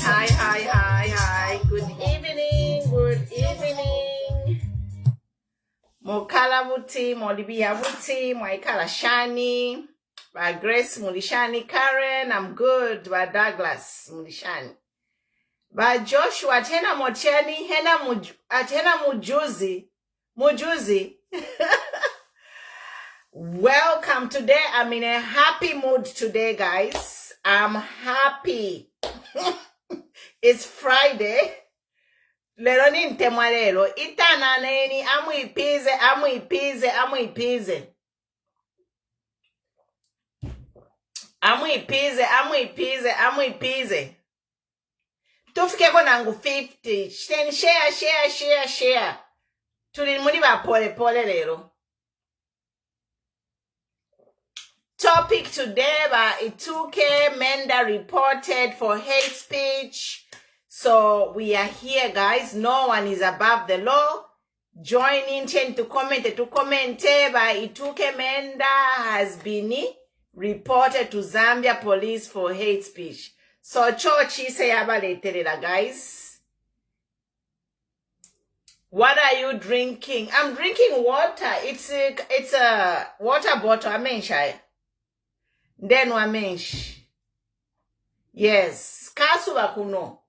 Hi. Good evening. Mokala buti, Molibia buti, Moikala Shani, by Grace Mulishani Karen, I'm good, by Douglas Mulishani. By Joshua Tena Motiani, Atena Mujuzi. Welcome today. I'm in a happy mood today, guys. I'm happy. It's Friday. Lero ni ntemwa lero. Itana neni amuipize. Tufike kona ngu 50. Share. Tuli muri ba pole lero. Topic today by Ituke Menda reported for hate speech. So we are here, guys. No one is above the law. Join in to comment by Ituke Menda has been reported to Zambia police for hate speech. So chochi say abaleterera, guys. What are you drinking? I'm drinking water. It's a water bottle. Amenshai. Then wamensh. Yes. Kasuba kuno.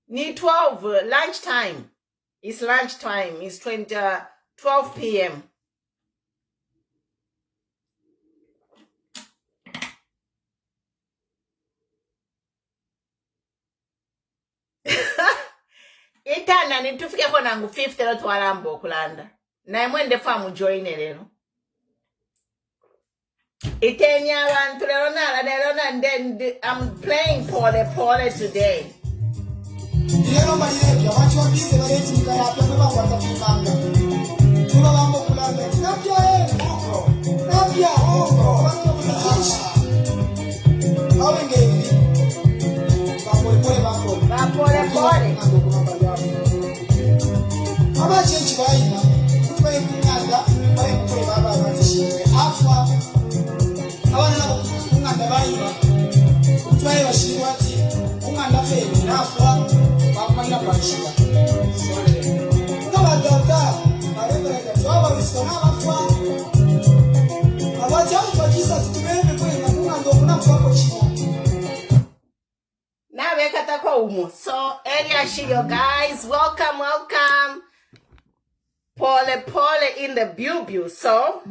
Ni 12 lunchtime. It's lunchtime. It's 12 p.m. Itana nitufike kona ngu 50 lero twalambo okulanda. Na mwende famu joine lero. Itenya abantu lero na and then I'm playing pole today. Lero malire ya wacho bize baleti mkayapya kwa watakimanga. Tuna mambo kulanda. Napia Napia watu kulikishi. Awe ngeni. Pole. Aba chenchi baina. Kutwaye kunyanda, baye kutwaye baba batishimwe. Afwa. Abana nabo kunyanda baina. Kutwaye bashirwa ati kunyanda feri nafwa bakamanya bashira. Kabadata, barenda jwaba bisona bafwa. Abajaji bajisa tutumeme kwenda kunyanda kunafwa ko china. So, area Shio guys, welcome. Pole in the bubu. So,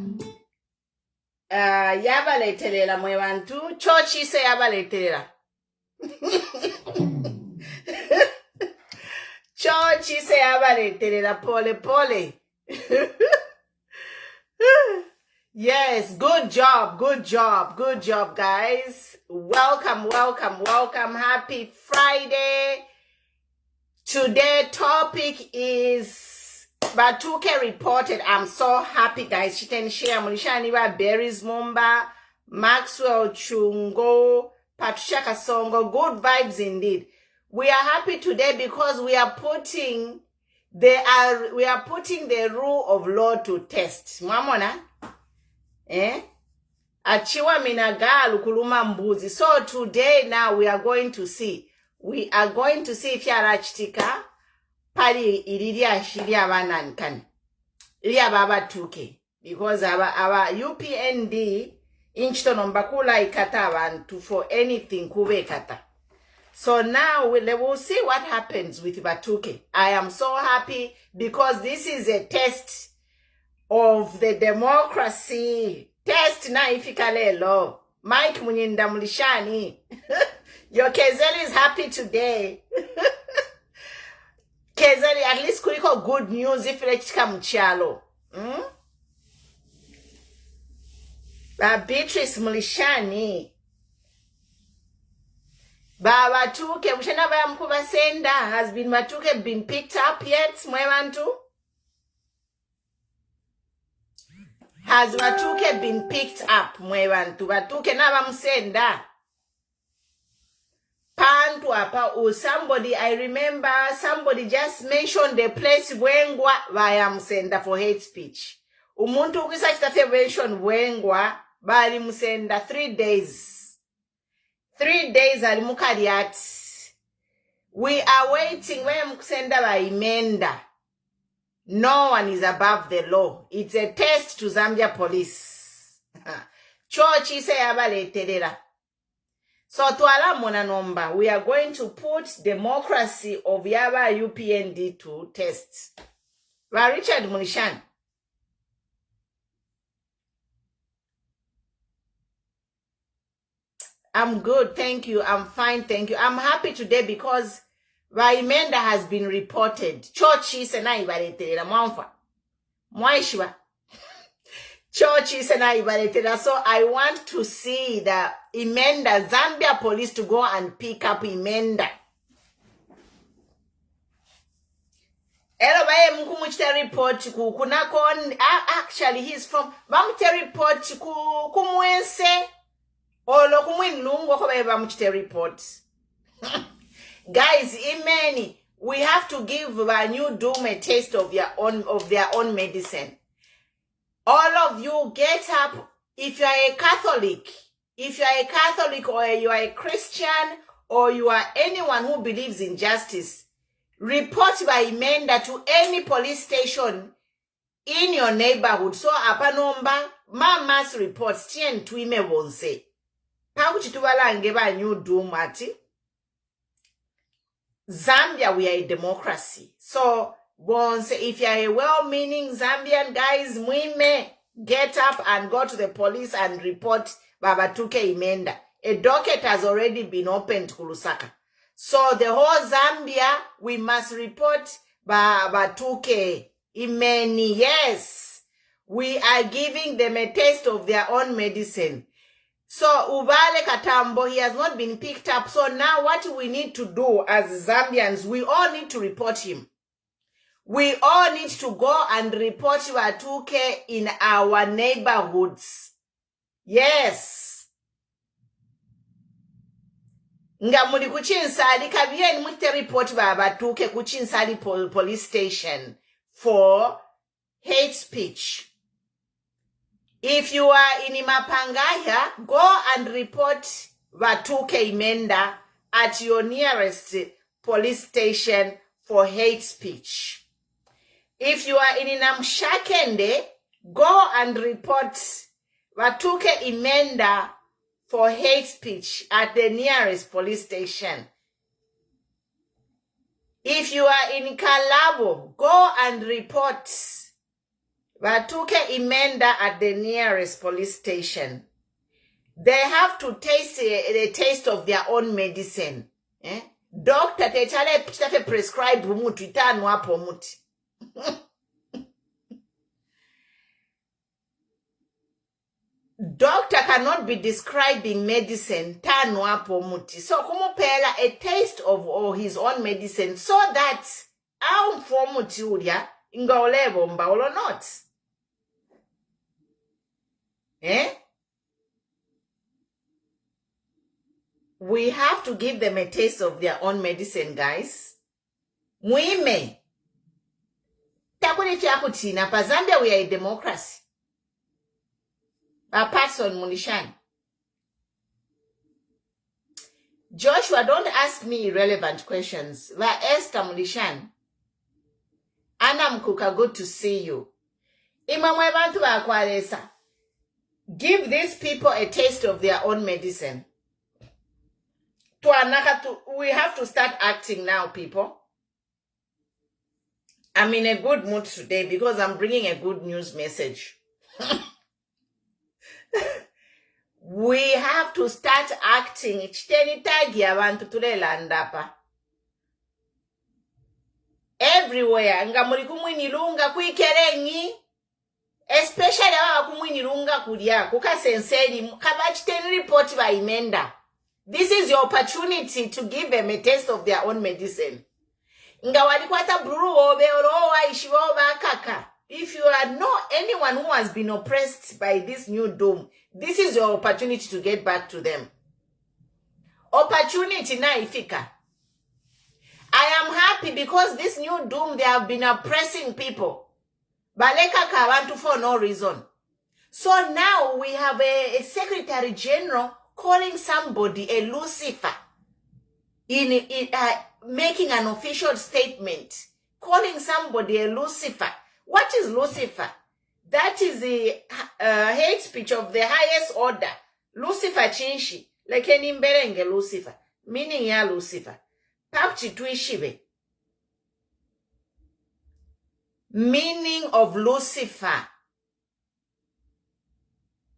yabaletelela mwebantu. Chochi se yabaletelela. Chochi se yabaletelela pole. Yes, good job, guys. Welcome. Happy Friday. Today topic is Batuke reported. I'm so happy, guys. She can share Mulishaniwa Berries Mumba, Maxwell Chungo, Patricia Kasongo. Good vibes indeed. We are happy today because we are putting the rule of law to test. Mwamona? Achiwa minagalu kuluma mbuzi. So today now we are going to see if yarachitika pali iliria shiria banankani. Ilia baba tuke. Because our UPND inchito nombakula ikata abantu for anything kube kata. So now we'll see what happens with Batuke. I am so happy because this is a test of the democracy. Test na ifika lelo. Mike Munyinda Mulishani. Your Kezeli is happy today. Kezeli, at least kuliko good news if lechika mchalo. Beatrice Mulishani. Batuke, mshana baya mkuba senda. Has Batuke been picked up yet, mwebantu? Has Batuke been picked up, mwebantu? Batuke na bamsenda. Pantu apa, somebody, I remember somebody just mentioned the place Wengwa via msenda for hate speech. Umuntu ukisa chitafe mention Wengwa, bali msenda 3 days. 3 days alimukariati. We are waiting when mkusenda ba imenda. No one is above the law. It's a test to Zambia police. Church ise yabaleterera. So tuala mona nomba, we are going to put democracy of Yaba UPND to test. Richard Munishan. I'm good, thank you. I'm fine, thank you. I'm happy today because Vaimenda has been reported. Church is an ibareterera mwanfa. Mwaishiwa. Church is an ibareterera. So I want to see the Imenda, Zambia police to go and pick up Imenda. Elo baye mkumuchita report kunako actually he's from bamute report kumwense olo kumwinungu ko baye bamute report. Guys, imeni, we have to give a new doom a taste of their own medicine. All of you get up. If you are a Catholic or you are a Christian or you are anyone who believes in justice, report by Imenda to any police station in your neighborhood. So apanomba mass reports tien tuime wonse. Pakuchitubalange ba new doom ati. Zambia, we are a democracy. So, once if you are a well-meaning Zambian guys, mwime, get up and go to the police and report Babatuke Imenda. A docket has already been opened to Lusaka. So the whole Zambia, we must report Batuke Imeni. Yes, we are giving them a taste of their own medicine. So Ubale Katambo, he has not been picked up. So now what we need to do as Zambians, we all need to report him. We all need to go and report Batuke in our neighborhoods. Yes. Nga muli kuchinsali kabieni mwite report Batuke kuchinsali police station for hate speech. If you are in Mapangaya, go and report Batuke Imenda at your nearest police station for hate speech. If you are in Namshakende, go and report Batuke Imenda for hate speech at the nearest police station. If you are in Kalabo, go and report Batuke Imenda at the nearest police station. They have to taste the taste of their own medicine. Doctor techale prescribe umutu itanu hapo muti. Doctor cannot be describing medicine tanu hapo muti. So kumupela a taste of his own medicine so that au mfomuti ulia ingaolebo mbaolo not. We have to give them a taste of their own medicine, guys. Mwime. Takuri fiakutina. Pa Zambia, we are a democracy. A person, Munishan. Joshua, don't ask me irrelevant questions. Va Esther Munishan. Anna Mkuka, good to see you. Imamwe bantu bakwalesa. Give these people a taste of their own medicine. We have to start acting now, people. I'm in a good mood today because I'm bringing a good news message. We have to start acting. Everywhere. Ngamuri kumwinilunga kuikerengi. Especially kumwinilunga kulia. Kuka sensei. Kabachiteni report by Imenda. This is your opportunity to give them a taste of their own medicine. If you are not anyone who has been oppressed by this new doom, this is your opportunity to get back to them. Opportunity na ifika. I am happy because this new doom, they have been oppressing people. Baleka kawantu for no reason. So now we have a Secretary General calling somebody a Lucifer in making an official statement, calling somebody a Lucifer. What is Lucifer? That is the hate speech of the highest order. Lucifer chinshi, like any mberenge Lucifer, meaning ya Lucifer. Pakchi tuishibe. Meaning of Lucifer.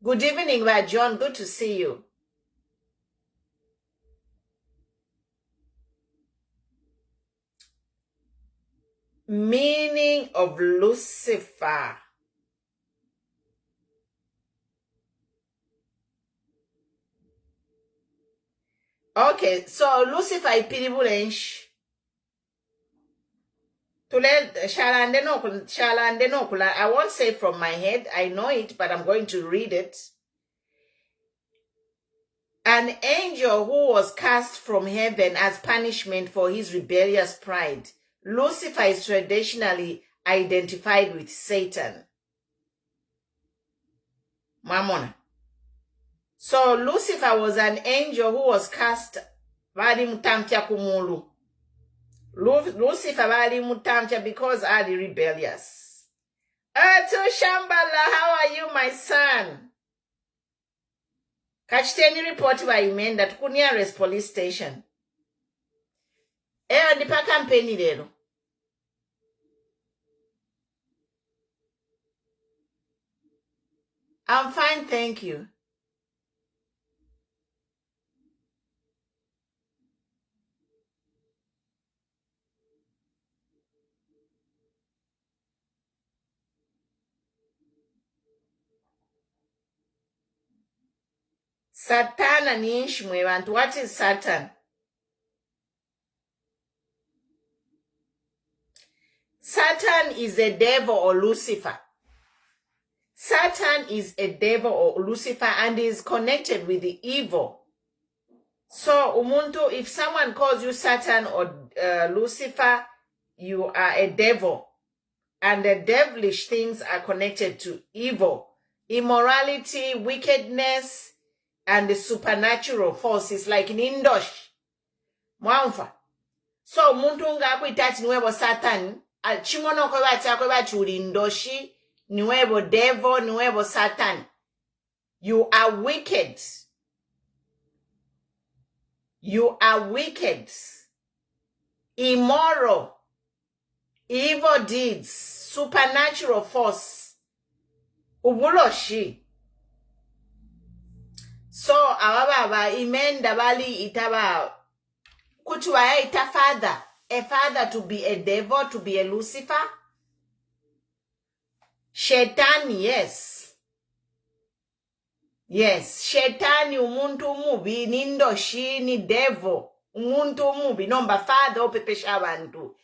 Good evening, John. Good to see you. Meaning of Lucifer. Okay, so Lucifer ipiribulensh. I won't say from my head. I know it, but I'm going to read it. An angel who was cast from heaven as punishment for his rebellious pride. Lucifer is traditionally identified with Satan. Mamona. So Lucifer was an angel who was cast bali mutamcha kumulu. Lucifer bali mutamcha because are the rebellious. Ato Shambhala, how are you, my son? Kachiteni report by Imenda tuku nearest police station. Ndipa campaign lero. I'm fine, thank you. Satana ni ishimwe bantu. What is Satan? Satan is a devil or Lucifer. Satan is a devil or Lucifer and is connected with the evil. So, umuntu, if someone calls you Satan or Lucifer, you are a devil. And the devilish things are connected to evil, immorality, wickedness, and the supernatural forces like Nindosh. Mwamfa. So, umuntu nga kuitati nuevo Satan, chimono kwa churi ndoshi, nuevo devil, nuevo Satan. You are wicked. You are wicked, immoral, evil deeds, supernatural force. Ubuloshi. So, ababa imenda bali itaba kutuwa ita father. A father to be a devil, to be a Lucifer. Shetani, yes. Yes, Shetani umuntu mubi, nindoshi ni devil. Umuntu mubi, nomba father opepesha abantu.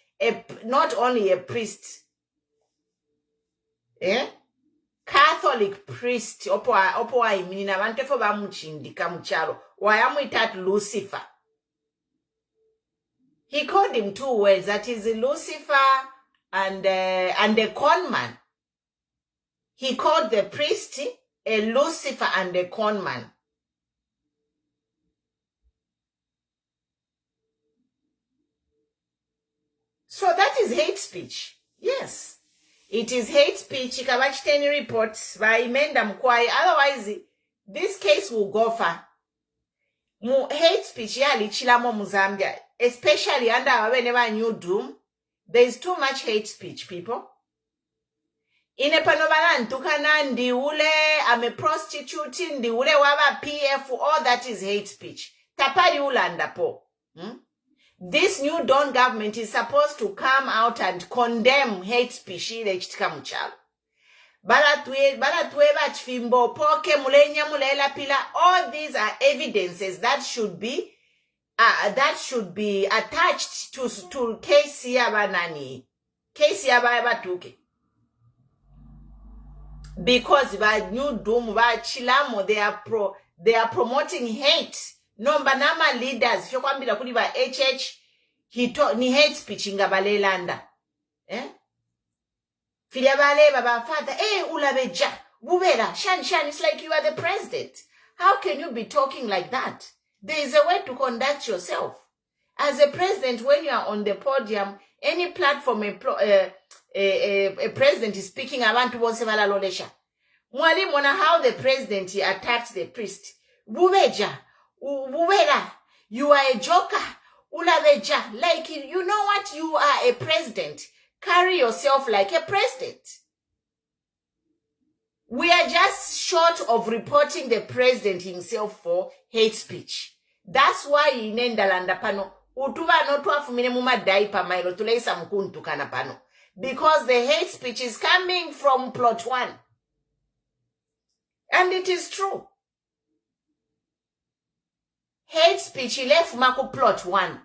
Not only a priest. Catholic priest, opo wa imini na wantefo ba muchindika muchalo. Wayamuitat Lucifer. He called him 2 words, that is Lucifer and the conman. He called the priest a Lucifer and a conman. So that is hate speech. Yes. It is hate speech. Ikabachiteni reports by Imenda Mkwai. Otherwise, this case will go far. Hate speech yali chilamo Muzambia. Especially under whenever new doom. There is too much hate speech, people. Inepanobala ntukana ndiule, ame prostitute, ndiule waba PF, all that is hate speech. Tapari ulanda po. This new Dawn government is supposed to come out and condemn hate speech ile chitika muchalo. Balatwe bachfimbo, poke, mulenya, mulela pila, all these are evidences that should be attached to case yabanani. Case yabatuke. Because by new doom, by chilamo, they are promoting hate. Nomba nama leaders, shokwambila kuli ba HH, ni hate speech ingabale landa. Filabale baba father, ulabeja, bubera, shan, it's like you are the president. How can you be talking like that? There is a way to conduct yourself. As a president, when you are on the podium, any platform a president is speaking, abantu bose balalolesha. Mwalimu wona how the president attacked the priest. Bubeja, ubera, you are a joker. Ulabeja, like you know what, you are a president. Carry yourself like a president. We are just short of reporting the president himself for hate speech. That's why inendalanda pano utuva notu afumine muma daipa mailo tuleisa mkuntu kana pano. Because the hate speech is coming from plot 1. And it is true. Hate speech left mako plot 1.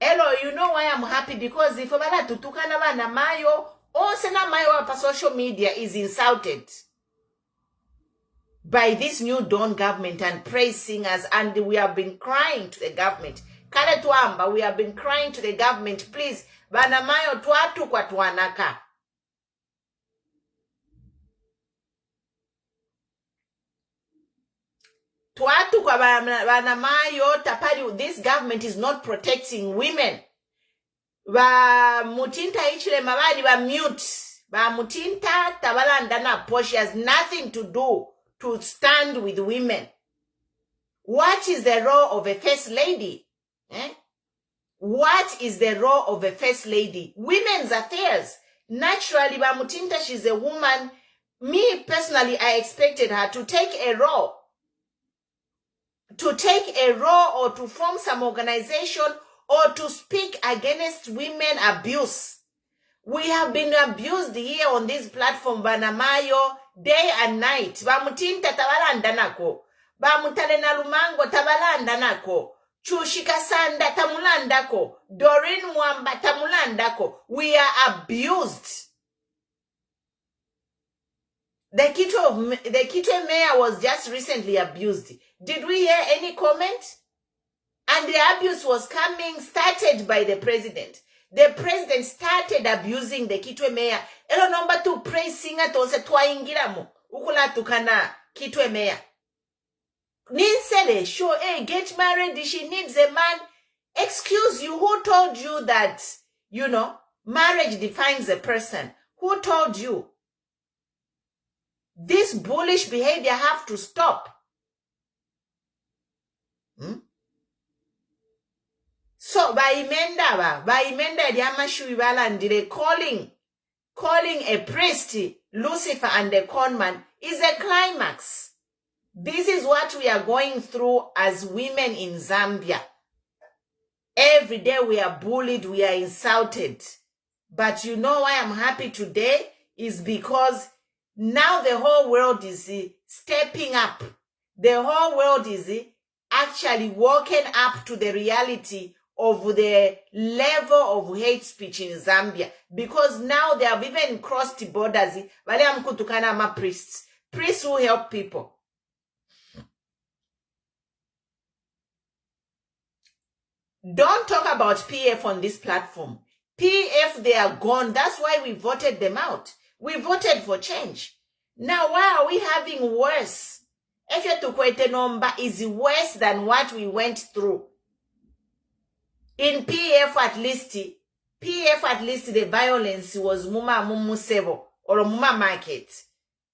Hello, you know why I'm happy? Because if obala tutukana bana mayo, sena mayo apa social media is insulted by this new Dawn government and praise singers, and we have been crying to the government. Kale tuamba, we have been crying to the government, please, bana mayo tuatu kwa tuanaka. Tuatu kwa bana mayo tapari, this government is not protecting women. Ba mutinta ichile mabadi ba mute. Ba mutinta tabala ndana po, she has nothing to do to stand with women. What is the role of a first lady? What is the role of a first lady? Women's affairs. Naturally, ba mutinta, she's a woman. Me personally, I expected her to take a role. To take a role or to form some organization or to speak against women abuse. We have been abused here on this platform, Banamayo, day and night. Bamutinta tawala ndanako. Bamutale na Lumango tabalanda nako. Chushika Sanda tamulandako. Doreen Mwamba tamulandako. We are abused. The Kitwe mayor was just recently abused. Did we hear any comment? And the abuse was started by the president. The president started abusing the Kitwe mayor. Elo number 2 praise singer tonse twaingiramu. Ukula tukana Kitwe mayor. Ninsele, sure, hey, get married, she needs a man. Excuse you, who told you that, marriage defines a person? Who told you? This bullish behavior have to stop. So, by imenda yamashu ibalandire calling a priest, Lucifer and the conman is a climax. This is what we are going through as women in Zambia. Every day we are bullied, we are insulted. But you know why I'm happy today? Is because now the whole world is stepping up. The whole world is actually waking up to the reality of the level of hate speech in Zambia. Because now they have even crossed borders. Priests who help people. Don't talk about PF on this platform. PF, they are gone. That's why we voted them out. We voted for change. Now, why are we having worse? Efetukwete number is worse than what we went through. In PF at least, the violence was Muma Mumusebo, or Muma Market,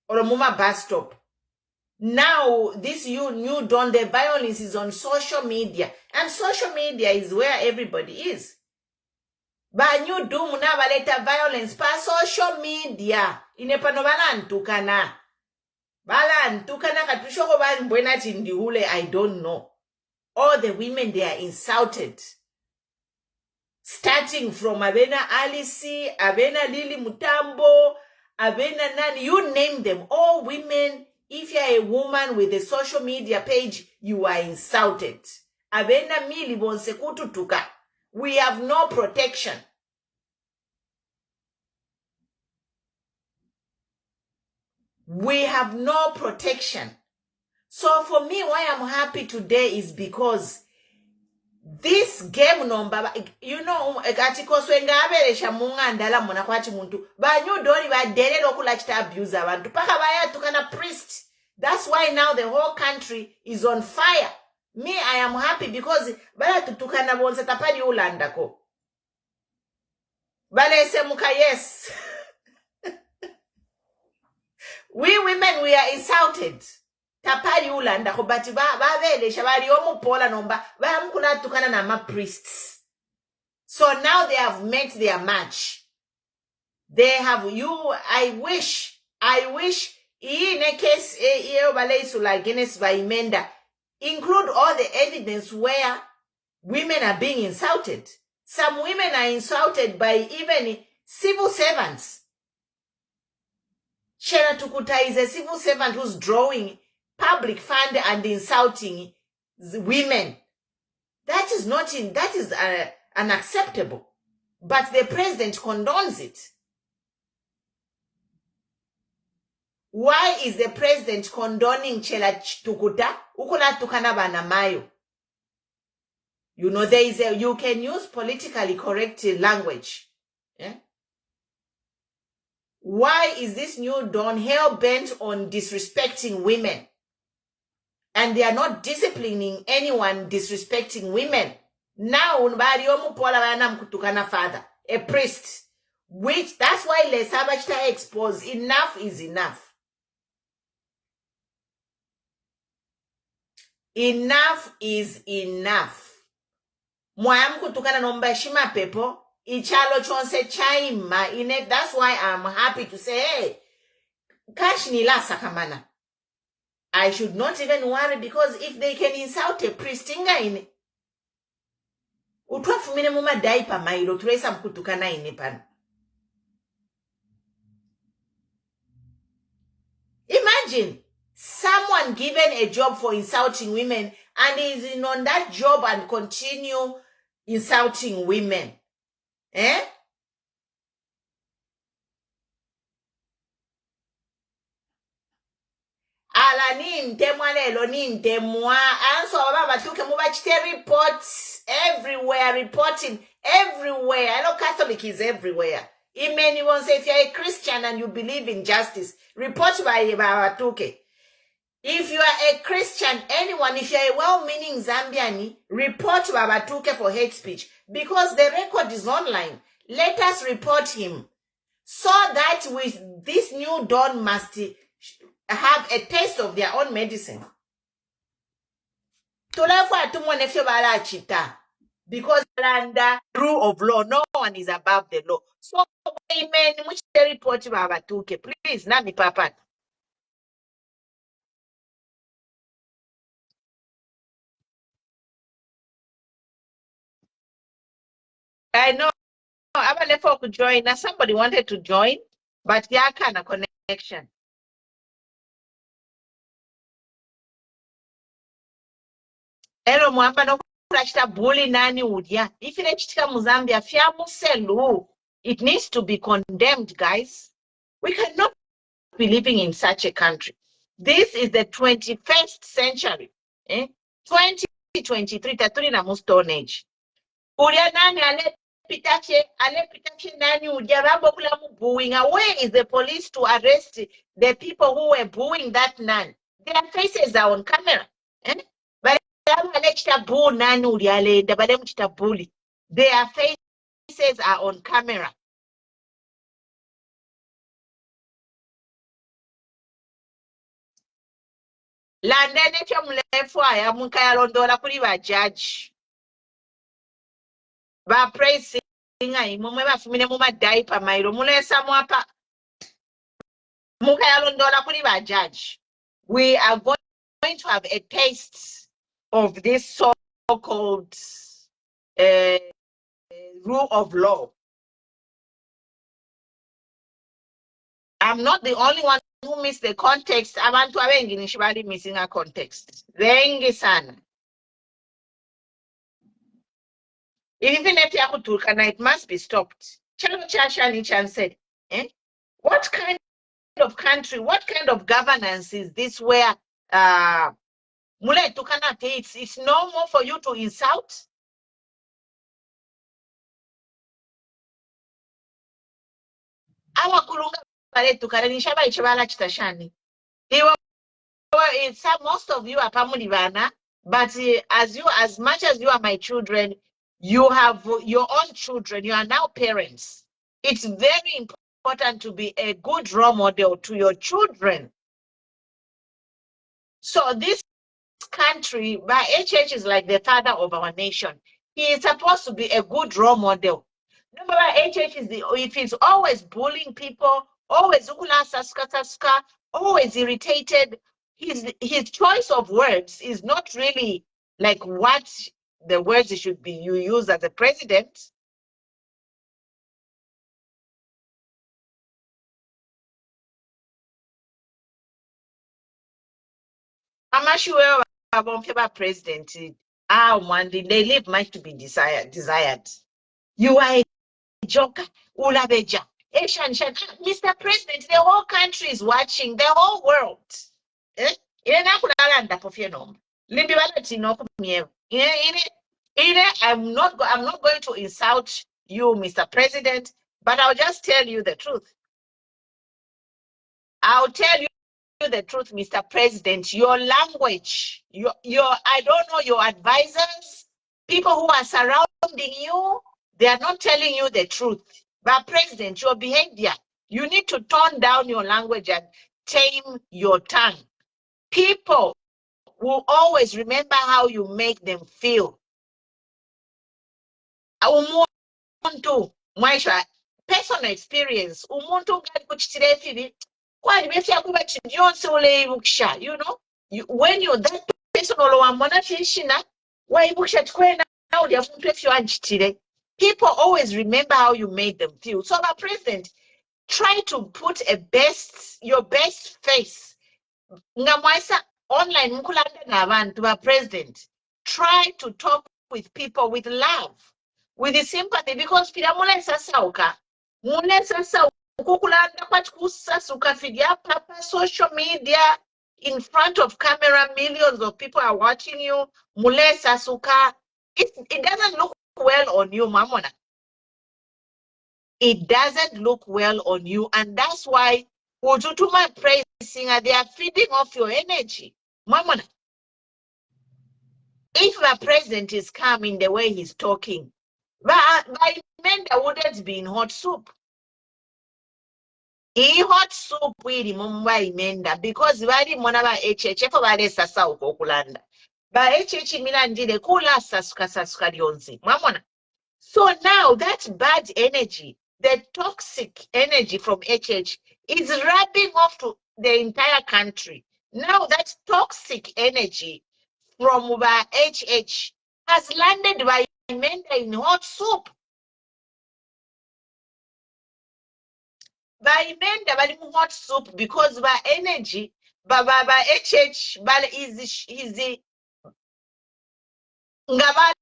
or Muma Bus Stop. Now, this new dawn, the violence is on social media. And social media is where everybody is. But new doom na baleta violence pa social media. Inepano balantukana. Balantukana katushoko mbwena chindiule, I don't know. All the women, they are insulted. Starting from Abena Alice, Abena Lili Mutambo, Abena Nani, you name them. All women. If you are a woman with a social media page, you are insulted. Abena mili bonsekutu tuka. We have no protection. We have no protection. So for me, why I'm happy today is because this game number, katikoswe ngaberesha munga ndala muna kwachi muntu. Banyu doni ba dere lokula chita abuse abantu. Paka baya tukana priest. That's why now the whole country is on fire. Me, I am happy because bala tutukana bonse tapani ulandako. Bala esemuka, yes. We women, we are insulted. Tapali ulanda ko bati bavele shabali omupola nomba bamkula tukana na ma priests. So now they have met their match. They have I wish in a case against Vaimenda include all the evidence where women are being insulted. Some women are insulted by even civil servants. Shera Tukuta is a civil servant who's drawing public fund and insulting women. That is unacceptable. But the president condones it. Why is the president condoning Chela Tukuta? Ukula tukana banamayo. You can use politically correct language. Yeah? Why is this new dawn hell-bent on disrespecting women? And they are not disciplining anyone disrespecting women. Now, father, a priest, that's why Lesabachta exposed, enough is enough. Enough is enough. Mwayam kutukana nomba shima pepo, ichalo chonse chaima, that's why I'm happy to say, hey, kash nila sakamana. I should not even worry because if they can insult a priest, inga ine. Utwafu mine muma daipa mailo, turesa mkutukana ine pan. Imagine, someone given a job for insulting women and is in on that job and continue insulting women. Eh? Ala nintemwa lelo nintemwa anso baba tuke mubachite reports everywhere, reporting everywhere. I know Catholic is everywhere. Imeni won't say if you're a Christian and you believe in justice, report by Baba Tuke. If you are a Christian, anyone, if you're a well-meaning Zambiani, report Baba Tuke for hate speech because the record is online. Let us report him so that with this new dawn must have a taste of their own medicine. Because under rule of law, no one is above the law. So, amen. Which report Baba Tuke, please, Nami Papa. I know. I'm left for to join. Now somebody wanted to join, but yeah, kind of connection. Hello, mwamba no kurashita bully nani udya. If you chitika Muzambia, fiamu selu. It needs to be condemned, guys. We cannot be living in such a country. This is the 21st century. 2023, taturi na stone age. Ulia nani ale pitache nani udia rambo kula mu booing. Where is the police to arrest the people who were booing that nun? Their faces are on camera. But their faces are on camera. Landene kyo mulefu aya munkayalondola kuli ba judge. Ba praise mumwe bafumine mu madaipa mairo mulesa mwapa munkayalondola kuli ba judge. We are going to have a taste of this so-called rule of law. I'm not the only one who missed the context. Abantu abengi nishibali missing a context. Vengi sana. Even if Yakuturkana, it must be stopped. Chalo Chashani Chan said, what kind of country, what kind of governance is this where Mule Tukana it's normal for you to insult? Awa kulunga pale Tukana nishaba ichibala chitashani. Most of you are Pamulivana, but as much as you are my children, you have your own children, you are now parents. It's very important to be a good role model to your children. So this country, by HH is like the father of our nation. He is supposed to be a good role model. Remember, HH is if he's always bullying people, always always irritated, his choice of words is not really like what the words should be you use as a president. I'm not sure about president. They leave much to be desired. You are a joker, Ulabeja. Mr. President, the whole country is watching, the whole world. I'm not going to insult you, Mr. President, but I'll just tell you the truth. I'll tell you the truth, Mr. President. Your language, I don't know, your advisors, people who are surrounding you, they are not telling you the truth. But President, your behavior, you need to tone down your language and tame your tongue. People will always remember how you make them feel. Umuntu, mwaisha, personal experience, umuntu gani kuchitire fibi, kwani befya kuba chijonse uleibuksha, you know, when you're that personal wamona chishina, waibuksha tukwena, now they have to people always remember how you made them feel. So, our president, try to put your best face ngamwaisa online mkulanda nabantu ba president. Try to talk with people with love, with sympathy, because fira mule sasauka kukulanda kwati kusasuka fidya papa social media in front of camera, millions of people are watching you. Mule sasuka, it doesn't look well on you, mamona. It doesn't look well on you, and that's why Ujutuma praise singer, they are feeding off your energy. Mamona, if the president is calm in the way he's talking, by Menda wouldn't be in hot soup. Hot soup wiri mumbai Menda because bali mona ba HH for bale sasa ukokulanda. Ba HH milandile kula sasuka lyonzi. Mamona. So now that bad energy, the toxic energy from HH is rubbing off to the entire country. Now that toxic energy from HH has landed by Menda in hot soup. By Menda bali mu hot soup because by energy, by HH is ngabala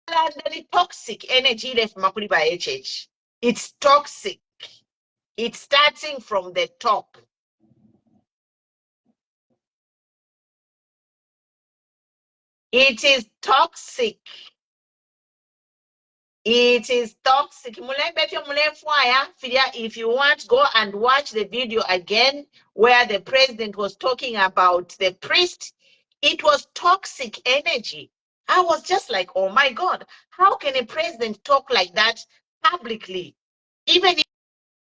the toxic energy left makuli by HH. It's toxic. It's starting from the top. It is toxic. It is toxic. If you want, go and watch the video again where the president was talking about the priest. It was toxic energy. I was just like, oh my God, how can a president talk like that publicly? Even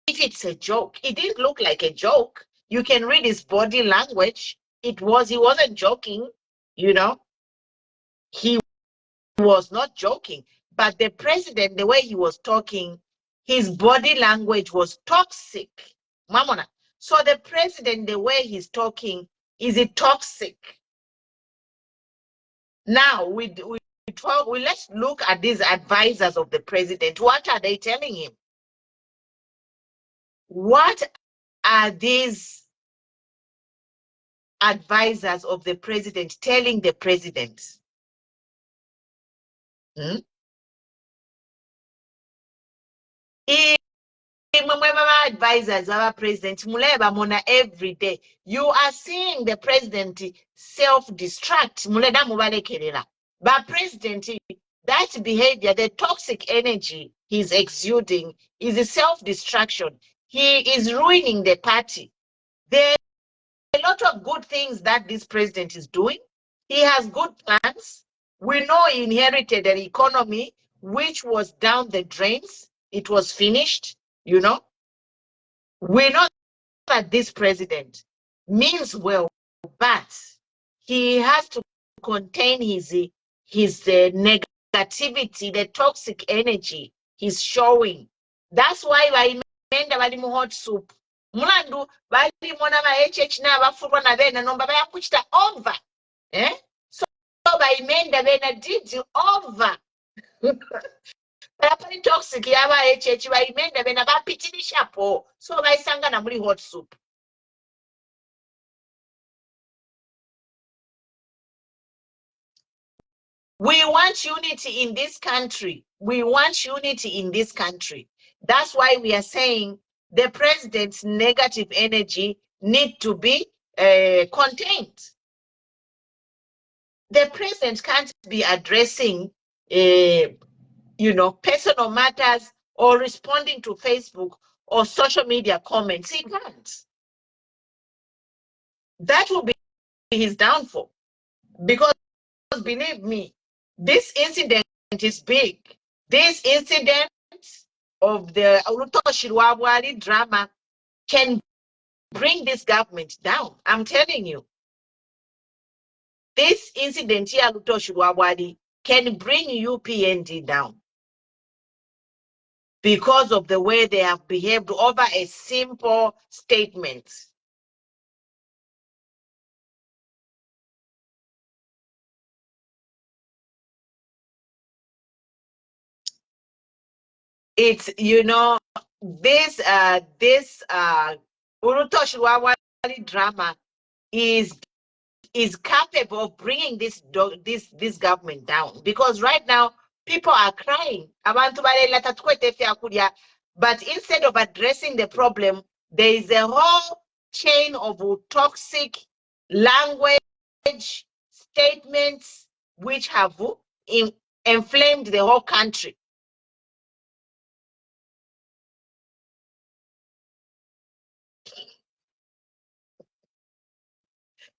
if it's a joke, it didn't look like a joke. You can read his body language. He wasn't joking, you know. He was not joking. But the president, the way he was talking, his body language was toxic. Mamona. So the president, the way he's talking, is it toxic? Now let's look at these advisors of the president. What are they telling him? What are these advisors of the president telling the president? Hmm? Advisors our president muleba mona every day. You are seeing the president self-destruct. Muleda mubalekerera. But president, that behavior, the toxic energy he's exuding is a self-destruction. He is ruining the party. There are a lot of good things that this president is doing. He has good plans. We know he inherited an economy which was down the drains. It was finished, you know. We know that this president means well, but he has to contain his negativity, the toxic energy he's showing. That's why baimenda bali mu hot soup. Mulandu bali mona ba HH na bafurwa na bena nomba bayakuchita over. So baimenda bena did over. Pali toxic yaba HH baimenda bena bapitinisha po. So baisanga na muri hot soup. We want unity in this country. We want unity in this country. That's why we are saying the president's negative energy need to be contained. The president can't be addressing, personal matters or responding to Facebook or social media comments. He can't. That will be his downfall. Because believe me, this incident is big. This incident of the Ulutoshirwabwari drama can bring this government down. I'm telling you. This incident here, Ulutoshirwabwari, can bring UPND down because of the way they have behaved over a simple statement. It's, this Urutoshirwabwari drama is capable of bringing this government down, because right now people are crying. But instead of addressing the problem, there is a whole chain of toxic language statements which have inflamed the whole country.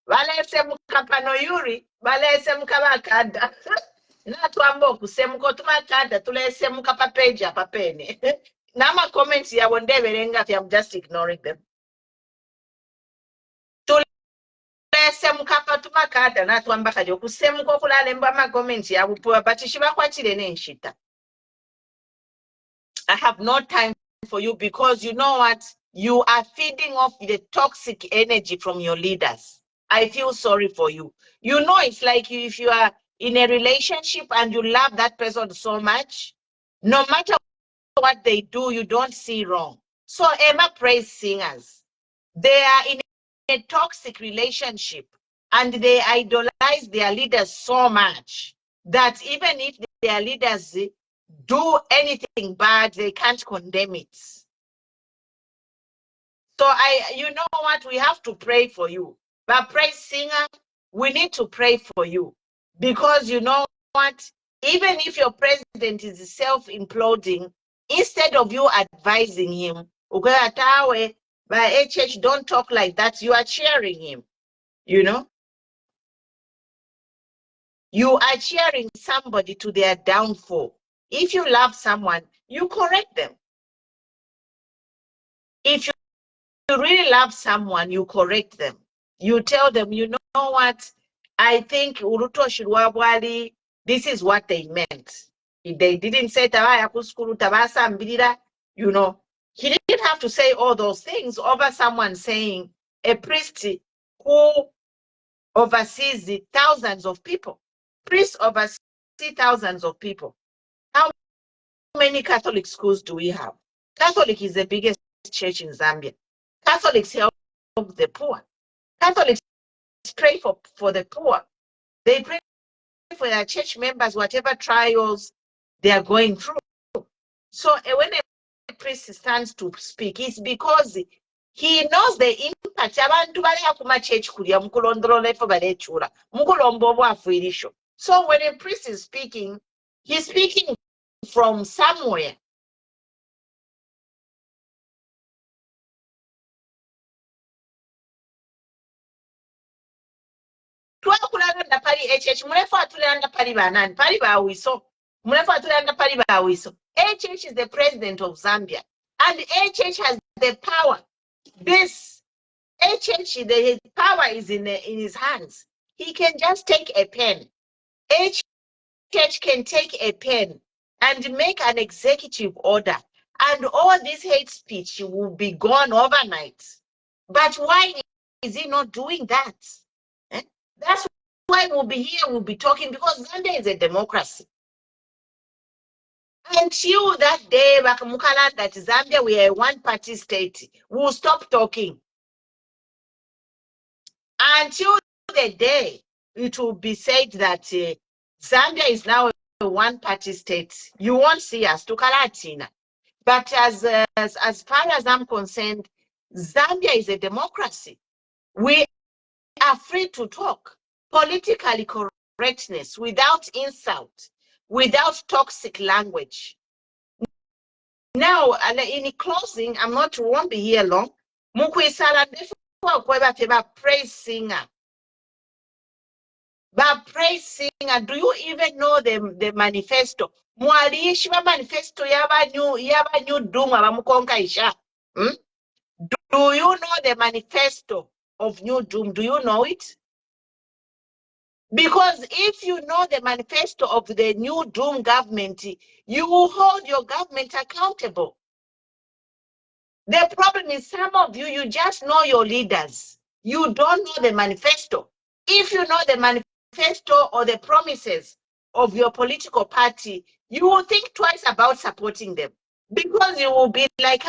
Balese mukapano yuri, balese mukabakada. Natwamba okusemuka otumakada tulese mukapa page apapene. Nama comments ya wondeberenga fi, I'm just ignoring them. Tulese mukapa tumakada natwamba kajo kusemuka okulala mba ma comments ya bupuwa but shibakwatire nenshita. I have no time for you because you know what? You are feeding off the toxic energy from your leaders. I feel sorry for you. You know, it's like if you are in a relationship and you love that person so much, no matter what they do, you don't see wrong. So Emma praise singers. They are in a toxic relationship and they idolize their leaders so much that even if their leaders do anything bad, they can't condemn it. So you know what? We have to pray for you. But praise singer, we need to pray for you because you know what? Even if your president is self-imploding, instead of you advising him, by HH, don't talk like that. You are cheering him, you know? You are cheering somebody to their downfall. If you love someone, you correct them. If you really love someone, you correct them. You tell them, you know what? I think Uruto Shirwabwali, this is what they meant. If they didn't say Tabaya Kuskuru Tabasa Mbirira, you know, he didn't have to say all those things over someone saying a priest who oversees thousands of people. Priests oversee thousands of people. How many Catholic schools do we have? Catholic is the biggest church in Zambia. Catholics help the poor. Catholics pray for the poor. They pray for their church members, whatever trials they are going through. So when a priest stands to speak, it's because he knows the impact. So when a priest is speaking, he's speaking from somewhere. Twakulanda pali HH mulefu atulanda pali banani pali bawiso mulefu atulanda pali bawiso. HH is the president of Zambia and HH has the power. This HH, his power is in his hands. He can just take a pen. HH can take a pen and make an executive order and all this hate speech will be gone overnight. But why is he not doing that? That's why we'll be here, we'll be talking, because Zambia is a democracy. Until that day, that Zambia, we are a one-party state, we'll stop talking. Until the day it will be said that Zambia is now a one-party state, you won't see us to Kalatina. But as far as I'm concerned, Zambia is a democracy. We are free to talk. Politically correctness, without insult, without toxic language. Now, in closing, won't be here long. Praise singer. But praise singer, do you even know the manifesto? Mwalishi manifesto yaba new doom abamukonka isha. Do you know the manifesto of New Doom? Do you know it? Because if you know the manifesto of the New Doom government, you will hold your government accountable. The problem is some of you, you just know your leaders. You don't know the manifesto. If you know the manifesto or the promises of your political party, you will think twice about supporting them. Because you will be like,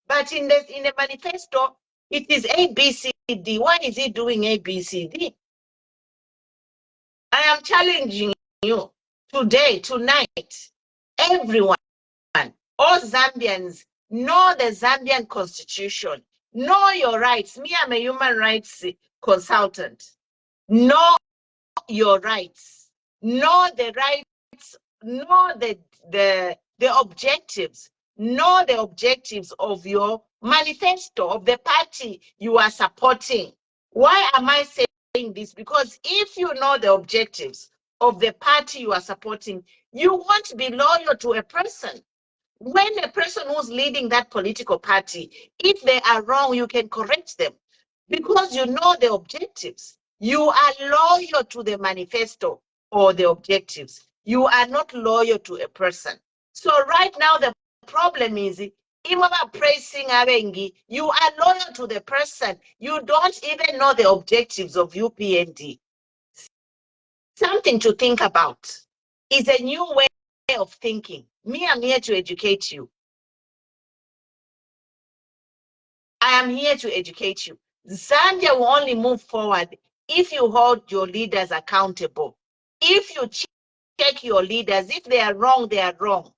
but in the manifesto, It is ABCD. Why is he doing ABCD? I am challenging you today, tonight, everyone, all Zambians, know the Zambian constitution, know your rights. Me, I'm a human rights consultant. Know your rights, know the rights, know the objectives, know the objectives of your manifesto, of the party you are supporting. Why am I saying this? Because if you know the objectives of the party you are supporting, you won't be loyal to a person. When a person who's leading that political party, if they are wrong, you can correct them because you know the objectives. You are loyal to the manifesto or the objectives. You are not loyal to a person. So right now, the problem is, even praising Abengi, you are loyal to the person. You don't even know the objectives of UPND. Something to think about. Is a new way of thinking. Me, I'm here to educate you. I am here to educate you. Zambia will only move forward if you hold your leaders accountable. If you check your leaders, if they are wrong, they are wrong.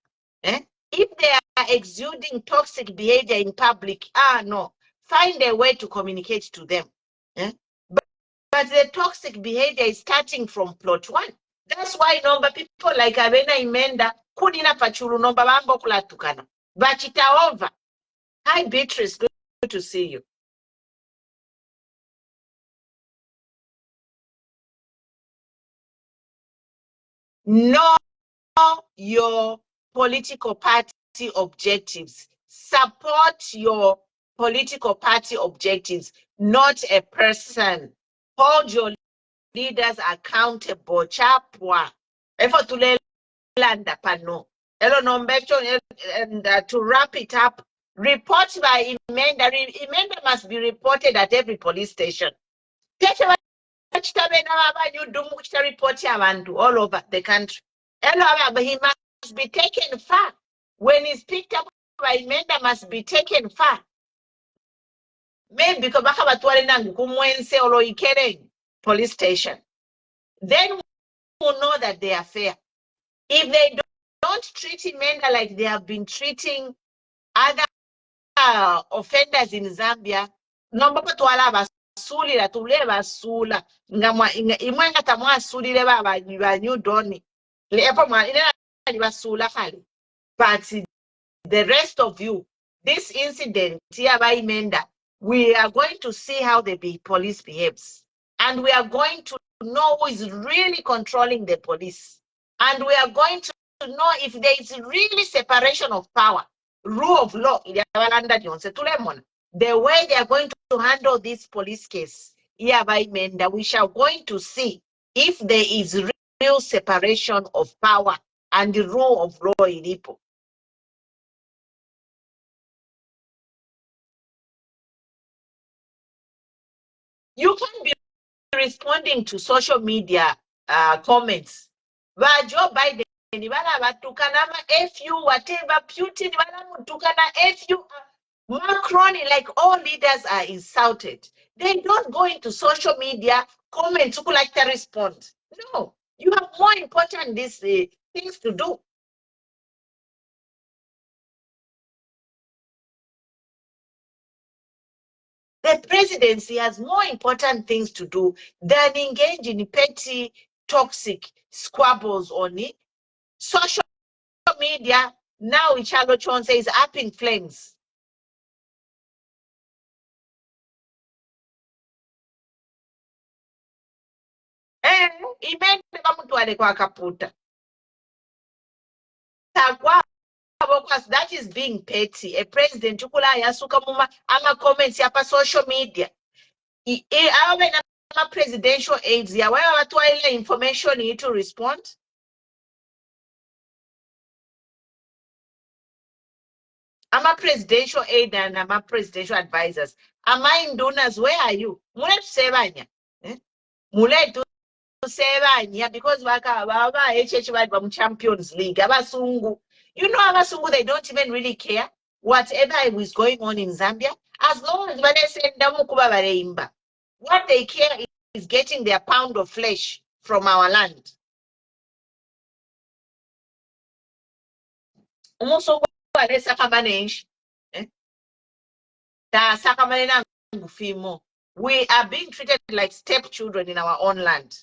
If they are exuding toxic behavior in public, no, find a way to communicate to them. But the toxic behavior is starting from plot one. That's why number people like Avena Imenda, Kudina Pachuru, number Bambokula Tukana. But it's over. Hi, Beatrice. Good to see you. Know your political party objectives. Support your political party objectives, not a person. Hold your leaders accountable. Chapwa. And to wrap it up, report by Emenda. Emenda must be reported at every police station. Report all over the country. But he must be taken far. When he's picked up by Emenda, must be taken far. Maybe because police station. Then we'll know that they are fair. If they don't treat Emenda like they have been treating other offenders in Zambia, basula tule basula imwe nga tamwasulire ba New Dawn lepo basula kale. But the rest of you, this incident here by Emenda, we are going to see how the police behaves, and we are going to know who is really controlling the police, and we are going to know if there is really separation of power, rule of law. The way they are going to handle this police case here by Emenda, we shall going to see if there is real separation of power and the rule of law in Ipo. You can be responding to social media comments. Joe Biden, FU, whatever, Putin, FU, Macron, like all leaders are insulted. They don't go into social media, comment, like to respond. No, you have more important things to do. The presidency has more important things to do than engage in petty, toxic squabbles on it. Social media, now Ichalo Chonse is up in flames. That is being petty. A president chukula yasuka muma ama comments yapa social media. Ama presidential aides ya waya watu ile information you to respond. Ama presidential aide and ama presidential advisors. Ama indunas, where are you? Mule tusebanya. Mule tusebanya because waka baba HH mu Champions League. Abasungu. You know Abasungu, they don't even really care whatever is going on in Zambia. As long as what they care is getting their pound of flesh from our land. We are being treated like stepchildren in our own land.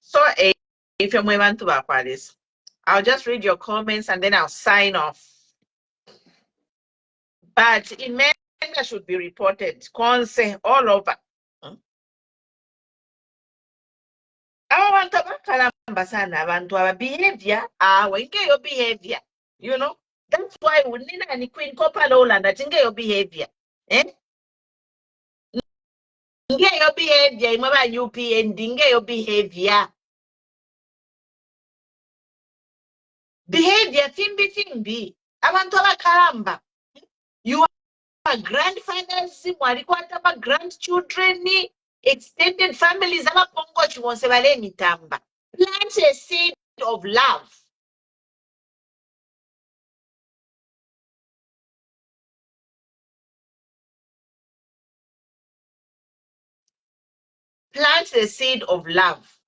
So if you're moving to Aqualis, I'll just read your comments and then I'll sign off. But in men that should be reported, conse all over. Abantu abakalamba sana abantu aba behavior, your behavior, you know. That's why we need any Queen Copper Lowland that your behavior. Eh? Your behavior, imaba UPN, your behavior. Behavior, thimbi. Abantu abakalamba. You are grandfathers, mwalikwata grandchildren, extended families, abapongo chiwonse bale mitamba. Plant a seed of love. Plant the seed of love.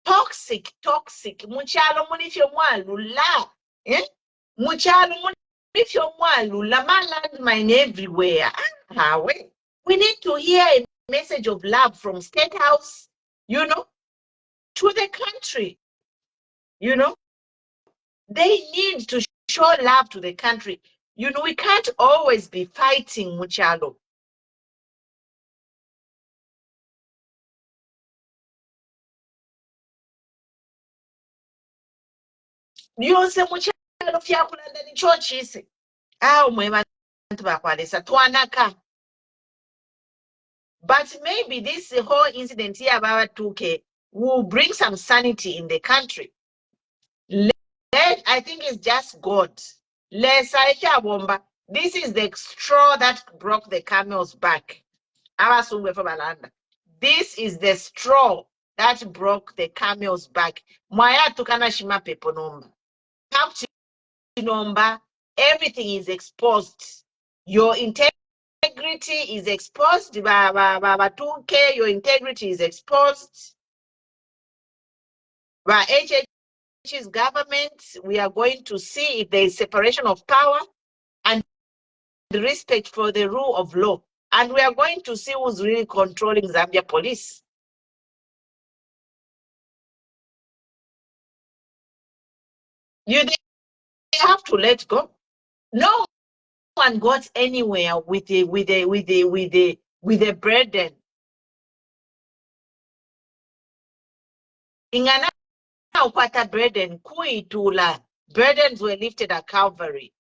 Toxic. Muchalo munifyo mwalula. Muchalo munifyo mwalula. Man landmine everywhere. We need to hear a message of love from State House, you know, to the country. You know, they need to show love to the country. You know, we can't always be fighting Muchalo. Yonse Muchalo fyakulanda ni chochise. Mwema bakwalesa twanaka. But maybe this whole incident here about 2K will bring some sanity in the country. I think it's just God. This is the straw that broke the camel's back. This is the straw that broke the camel's back. Everything is exposed. Your integrity is exposed. 2K, your integrity is exposed. By HH's government, we are going to see if there is separation of power and respect for the rule of law. And we are going to see who's really controlling Zambia police. They have to let go. No one got anywhere with a burden. Ingana upata burden kuitula. Burdens were lifted at Calvary.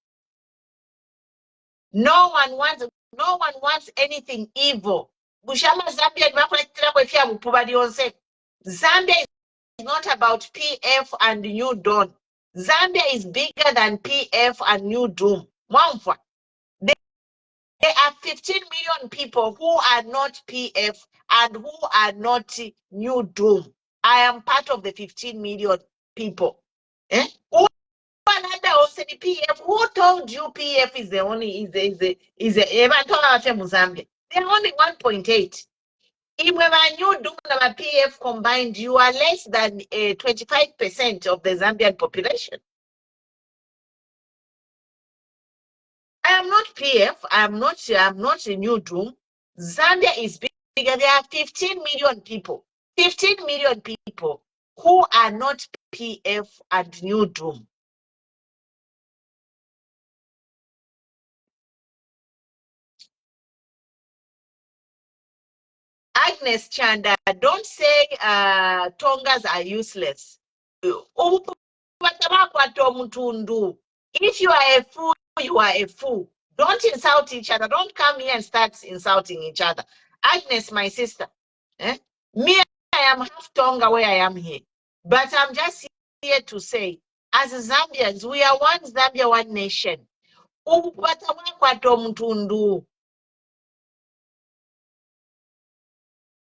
No one wants anything evil. Zambia is not about PF and New Dawn. Zambia is bigger than PF and New Doom. There are 15 million people who are not PF and who are not New Doom. I am part of the 15 million people. Who told you PF is the only Mozambique? They're only 1.8. If New Doom and PF combined, you are less than 25% of the Zambian population. I am not PF. I'm not a New Doom. Zambia is bigger. There are 15 million people. 15 million people who are not PF and New Doom. Agnes Chanda, don't say Tongas are useless. If you are a fool, you are a fool. Don't insult each other. Don't come here and start insulting each other. Agnes, my sister, me, I am half Tonga where I am here. But I'm just here to say, As Zambians, we are one Zambia, one nation.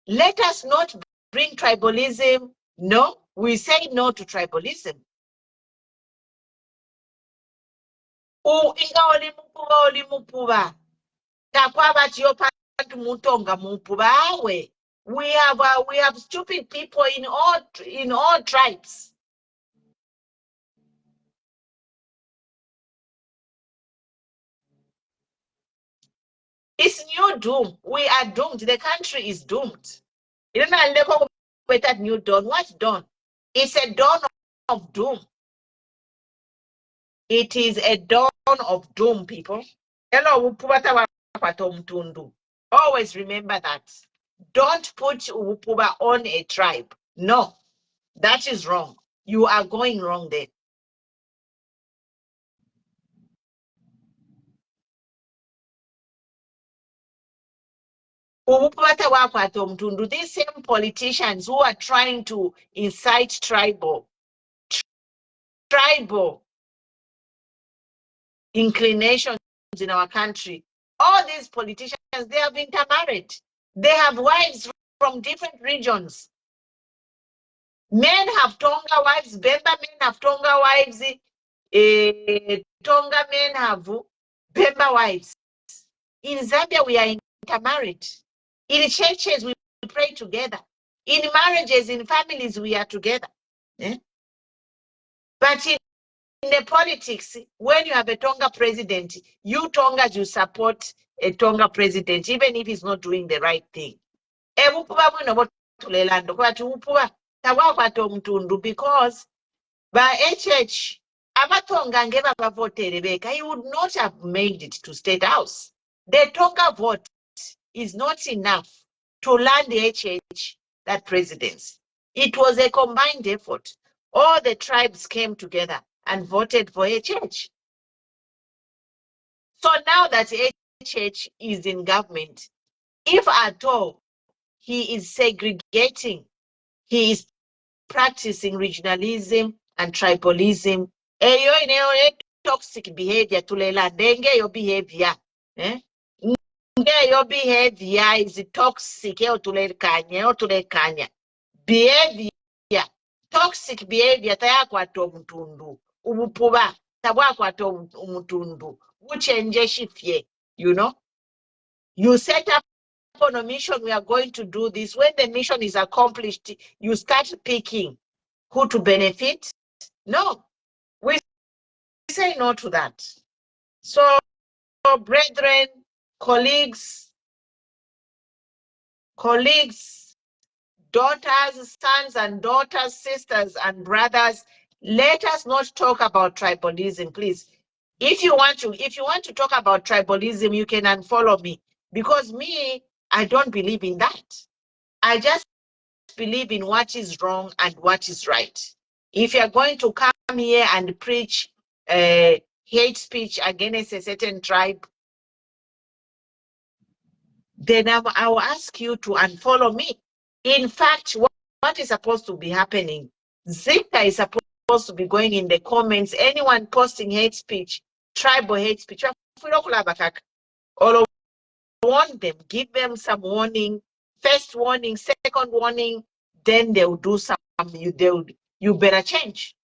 Let us not bring tribalism. No, we say no to tribalism. Inga oli mupuba. Takwaba chiopa mutonga mupuba awe. We have stupid people in all tribes. It's new doom. We are doomed. The country is doomed. You don't know that new dawn. What's dawn? It's a dawn of doom. It is a dawn of doom, people. Always remember that. Don't put Upuba on a tribe. No, that is wrong. You are going wrong there. These same politicians who are trying to incite tribal inclinations in our country, all these politicians, they have intermarried. They have wives from different regions. Men have Tonga wives, Bemba men have Tonga wives, Tonga men have Bemba wives. In Zambia, we are intermarried. In churches, we pray together. In marriages, in families, we are together. Eh? But in the politics, when you have a Tonga president, you Tongas, you support a Tonga president, even if he's not doing the right thing. Because by HH, Abatonga ngeba bavote Rebecca, he would not have made it to State House. The Tonga vote is not enough to land the HH that presidency. It was a combined effort. All the tribes came together and voted for HH. So now that HH is in government, if at all he is segregating, he is practicing regionalism and tribalism, toxic behavior tulela denge your behavior. Your behavior is toxic behavior. Toxic behavior tayakwata omutundu ubupuba tabwakwata omutundu buchenje shifye. You set up on a mission, we are going to do this. When the mission is accomplished, you start picking who to benefit. No, we say no to that. So, brethren, colleagues, daughters, sons and daughters, sisters and brothers, let us not talk about tribalism, please. If you want to talk about tribalism, you can unfollow me, because me, I don't believe in that. I just believe in what is wrong and what is right. If you're going to come here and preach hate speech against a certain tribe, then I will ask you to unfollow me. In fact, what is supposed to be happening? Zika is supposed to be going in the comments. Anyone posting hate speech, tribal hate speech, or warn them, give them some warning, first warning, second warning, then they'll do some, you better change.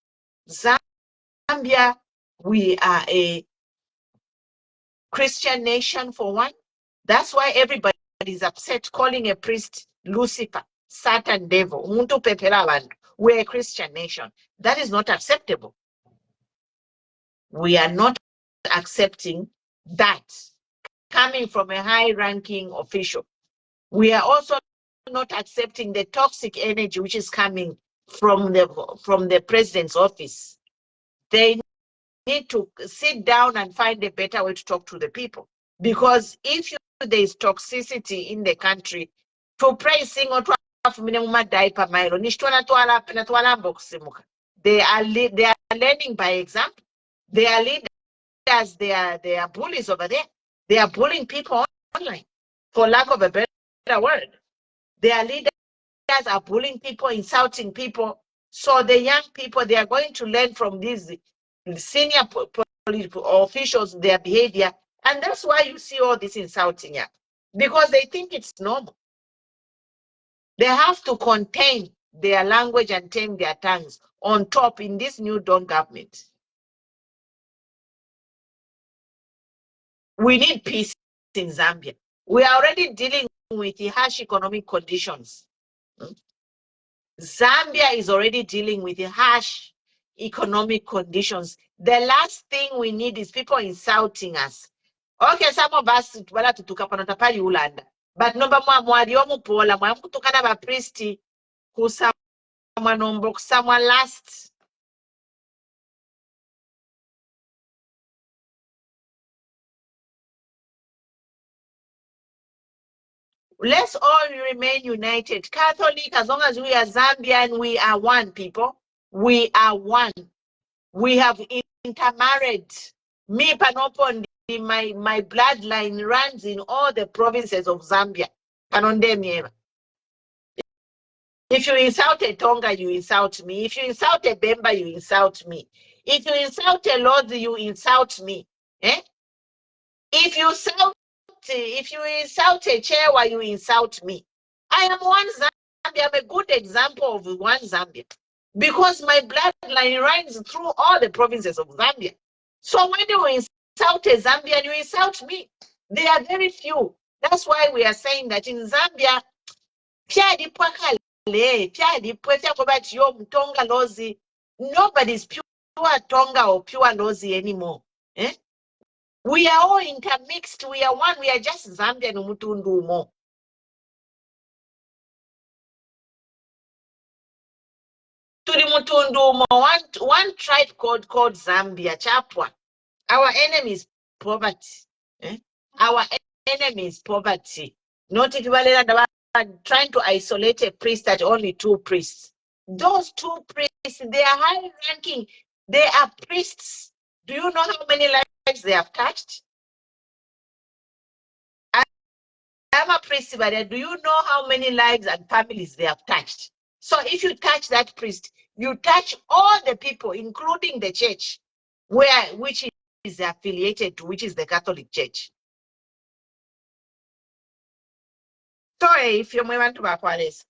Zambia, we are a Christian nation for one. That's why everybody is upset calling a priest Lucifer, Satan, devil. We're a Christian nation. That is not acceptable. We are not accepting that coming from a high-ranking official. We are also not accepting the toxic energy which is coming from the president's office. They need to sit down and find a better way to talk to the people. Because if there is toxicity in the country, to pray sing or they are learning by example. They are leaders, they are bullies over there. They are bullying people online, for lack of a better word. Their leaders are bullying people, insulting people. So the young people, they are going to learn from these senior political officials, their behavior. And that's why you see all this insulting here. Because they think it's normal. They have to contain their language and tame their tongues on top in this new Dawn government. We need peace in Zambia. We are already dealing with the harsh economic conditions. Zambia is already dealing with the harsh economic conditions. The last thing we need is people insulting us. Okay, some of us wala tutuka panota pali ulanda. But nomba mwali omupola mwamutukana ba priesti kusa mwanombo kusamwa last. Let's all remain united. Catholic, as long as we are Zambian, we are one, people. We are one. We have intermarried. Me, Panopondi, my bloodline runs in all the provinces of Zambia. Panondemiera. If you insult a Tonga, you insult me. If you insult a Bemba, you insult me. If you insult a Lord, you insult me. Eh? If you insult a Chewa, you insult me. I am one Zambia. I'm a good example of one Zambia. Because my bloodline runs through all the provinces of Zambia. So when you insult a Zambian, you insult me. They are very few. That's why we are saying that in Zambia, nobody's pure Tonga or pure Lozi anymore. Eh? We are all intermixed. We are one. We are just Zambian Umutundu more. One tribe called Zambia, Chapwa. Our enemy is poverty. Eh? Our enemy is poverty. Not trying to isolate a priest at only 2 priests. Those 2 priests, they are high ranking. They are priests. Do you know how many lives they have touched? I'm a priest, but do you know how many lives and families they have touched? So if you touch that priest, you touch all the people, including the church, which is affiliated to, which is the Catholic Church. Sorry if you want to Bakwales.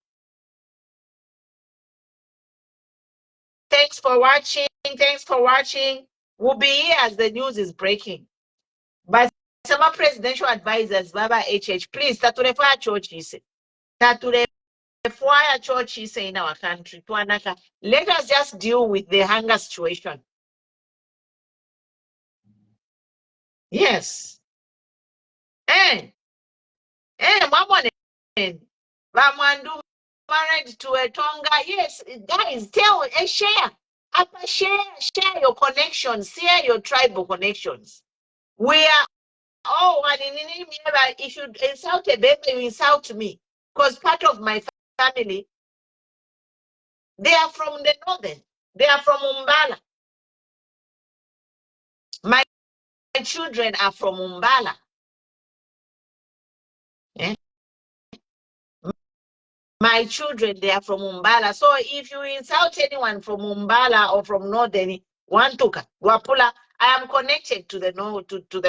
Thanks for watching. Thanks for watching. We'll be here as the news is breaking. But some presidential advisors, Baba HH, please, Taturefaya Church is Taturefaya Church is in our country. Let us just deal with the hunger situation. Yes. Mamone. Vamandu married to a Tonga. Yes, guys, share. Share your connections, share your tribal connections. We are one. If you insult a baby, you insult me. Because part of my family, they are from the northern. They are from Umbala. My children are from Umbala. Eh? My children, they are from Umbala. So if you insult anyone from Umbala or from northern, Wantuka, Wapula, I am connected to the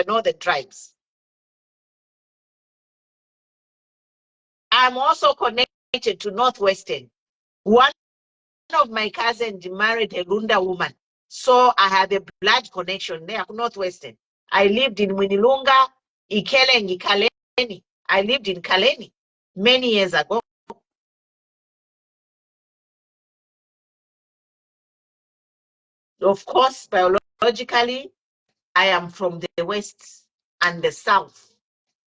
northern tribes. I'm also connected to northwestern. One of my cousins married a Lunda woman. So I have a blood connection there, northwestern. I lived in Winilunga, Ikele, Kaleni. I lived in Kaleni many years ago. Of course, biologically, I am from the west and the south.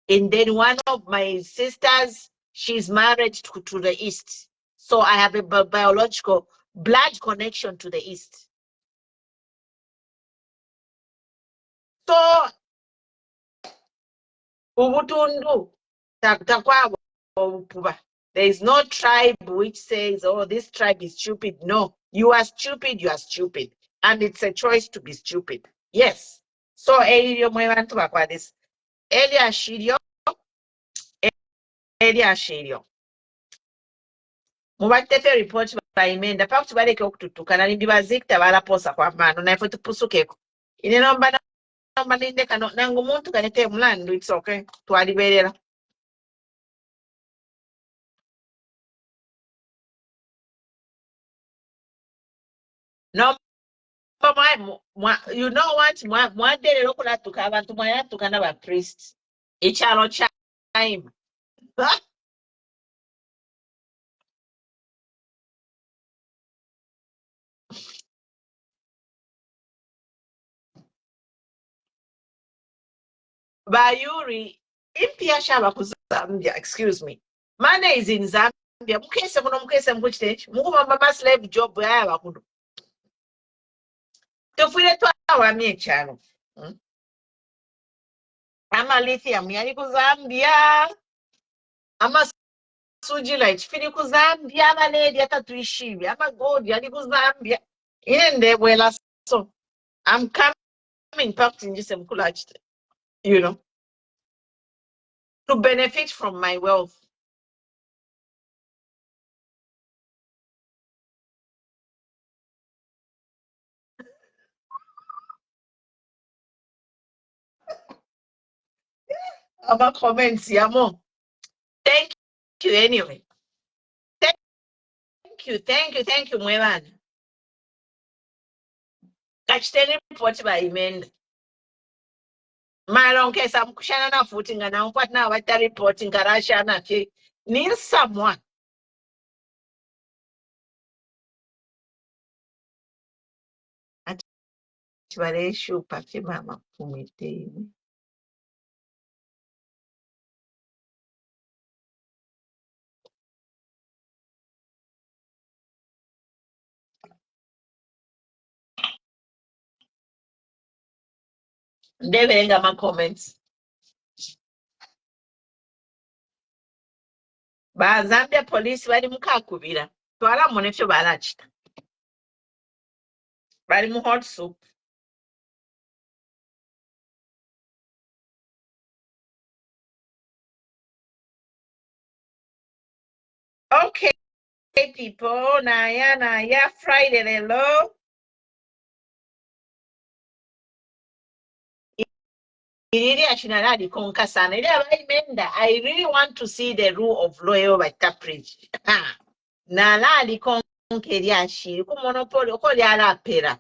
And then one of my sisters, she's married to the east. So I have a biological blood connection to the east. So, Ubutundu, there is no tribe which says, oh, this tribe is stupid. No, you are stupid, you are stupid. And it's a choice to be stupid. Yes. So, Elia Shirio. Mubatefe report imenda pakuti baleke okututukana ndi bazikita balaposa kwa mano naife tupusukeko ine nomba nindeka nangu muntu kanete mulandu it's okay twaliberera no you know what mwaderera okulatuka abantu mwayatuka n'abapriest ekyalo kyayima Bayuri impia shaba ku Zambia excuse me Mane is in Zambia mukese kuno mukese mkuchitechi mukuma mama slave job yaya bakudu tufire twawamye cyano ama lithium yali ku Zambia ama sujilite firi ku Zambia ama lady atatuishibi ama gold yali ku Zambia inde bwela so I'm coming back to njise mkulachite you know to benefit from my wealth ama comments yamo thank you anyway thank you mwebana kachiteni report bayimenda malonke samkushana na futhi ngana ukwati na wata report ngarashana ke need someone atibare shupa ke mama kumite ndebenga ma comments ba Zambia police bali mukakubira twala monefyo balachita bali mu hot soup okay people naya Friday lelo Iliri achinaradi konka sana ile abaimenda I really want to see the rule of law by Tapridge na lali konke lyashiri ku monopoly ko lyalapera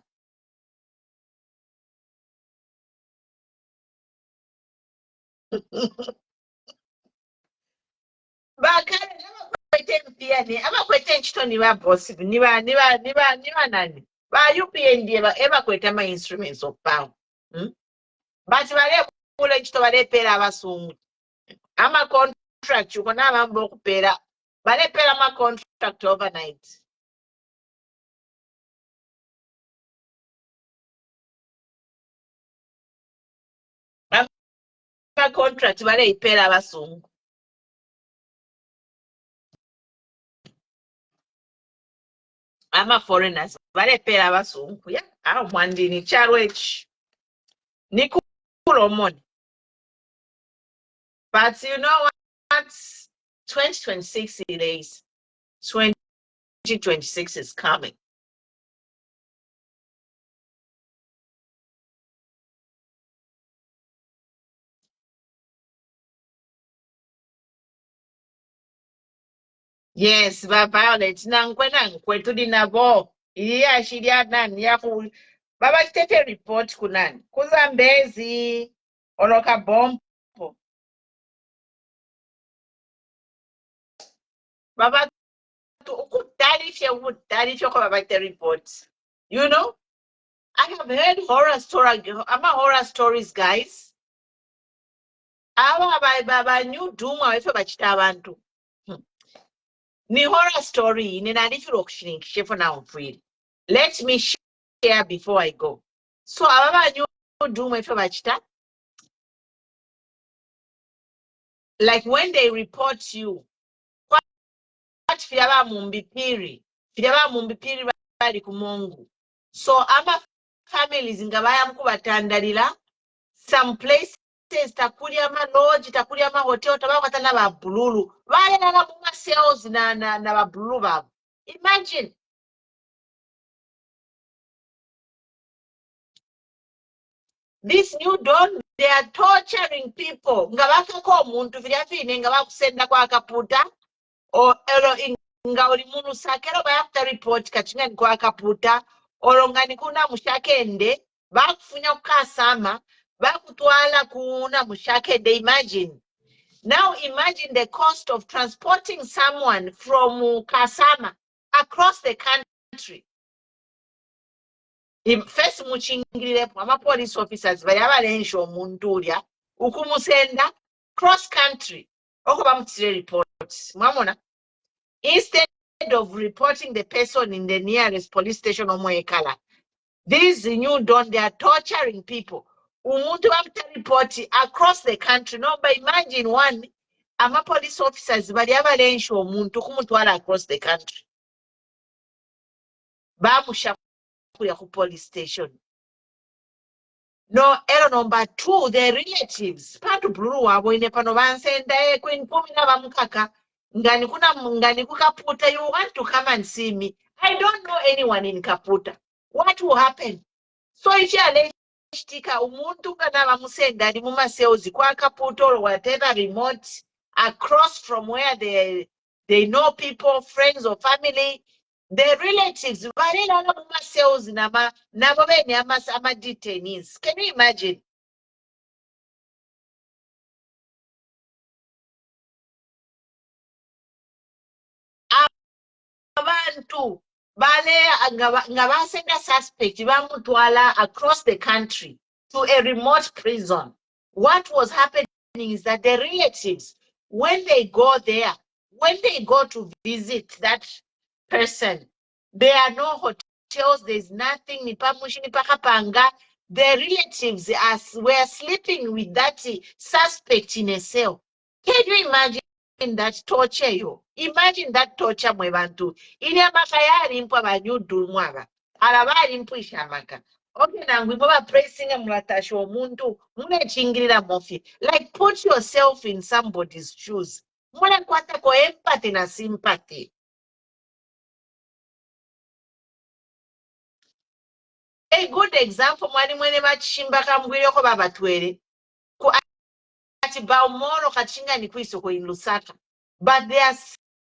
bakale n'abakwete mpiyane abakwete nchito niba boss niba nani ba UPND ebakwete ama instruments of power bati bale kula nchito bale pera abasungu ama contract yuko n'abambo okupera bale pera ama contract overnight ama contract bale ipera abasungu ama foreigners bale pera abasungu ya aho mwandini charwech nikulo money but you know what 2026 it is 2026 is coming yes ba Violet nankwe tudi nabo iya shiria nani yaku baba chitete report kunani kuzambezi oloka bombo baba ukudalifye kwa baba the report you know I have heard horror stories guys aba baba new doom awefe bachita abantu ni horror story ni nandifiro kushinikishe for now free let me share before I go so ababa new doom awefe bachita like when they report you what firaba mumbipiri bali ku Mungu so ama families ngabaya mkubatandalira some places takulya ama lodge takulya ama hotel tabakwata n'ababululu bayalala mu sales na babululu babo imagine this new dawn, they are torturing people. Ngabakako muntu viliafine ngabakusenda kwa akaputa or ero nga uli munu sakero bayafta report kachingani kwa akaputa oro ngani kuna mushakende bakufunya kukasama bakutwala kuna mushakende. Imagine. Now imagine the cost of transporting someone from Kasama across the country. First muchingirirepo ama-police officers bali abalensha omuntu ulya ukumusenda cross country oko bamutire reports. Mwamona? Instead of reporting the person in the nearest police station omwekala, these new dawn, they are torturing people. Umuntu bamuta report across the country. No, but imagine one ama-police officers bali abalensha omuntu kumutwala across the country bamusha ku police station. No, error number 2, the relatives. Patu blue wabo ine pano bansenda Queen Pumina bamukaka. Ngani kukaputa, you want to come and see me. I don't know anyone in Kaputa. What will happen? So if you are shtika umuntu kana bamusenda ni muma sales kwa Kaputa or whatever remote across from where they know people, friends or family. The relatives, ama detainees. Can you imagine? Abantu ngabasenda suspect bamutwala across the country to a remote prison. What was happening is that the relatives, when they go there, when they go to visit that person, there are no hotels, there's nothing. The relatives were sleeping with that suspect in a cell. Can you imagine that torture? Imagine that torture mwebantu. Ili amaka yali mpu abanyudu mwaba. Alabali mpu ishamaka. Okay, nangwe mwa pressing mwatasho omuntu mune chingirira mofi. Like put yourself in somebody's shoes. Mune kwata ko empathy na sympathy. A good example mwani mwene bachimba kamgwire ko babatwere. Ku ati baumoro kachinga ni kwisoko in Lusaka. But there are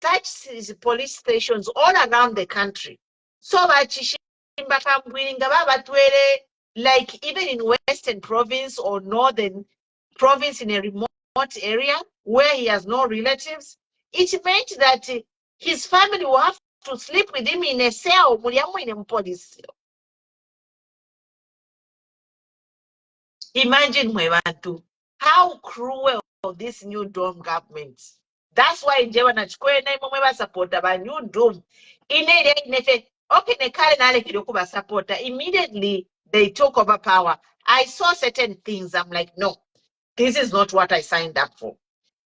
such police stations all around the country. So like even in Western province or Northern province in a remote area where he has no relatives, it meant that his family will have to sleep with him in a cell. Imagine how cruel this new dome government. That's why in Jewana Chkwena imwe supporter by new dome. Immediately they took over power. I saw certain things. I'm like, no, this is not what I signed up for.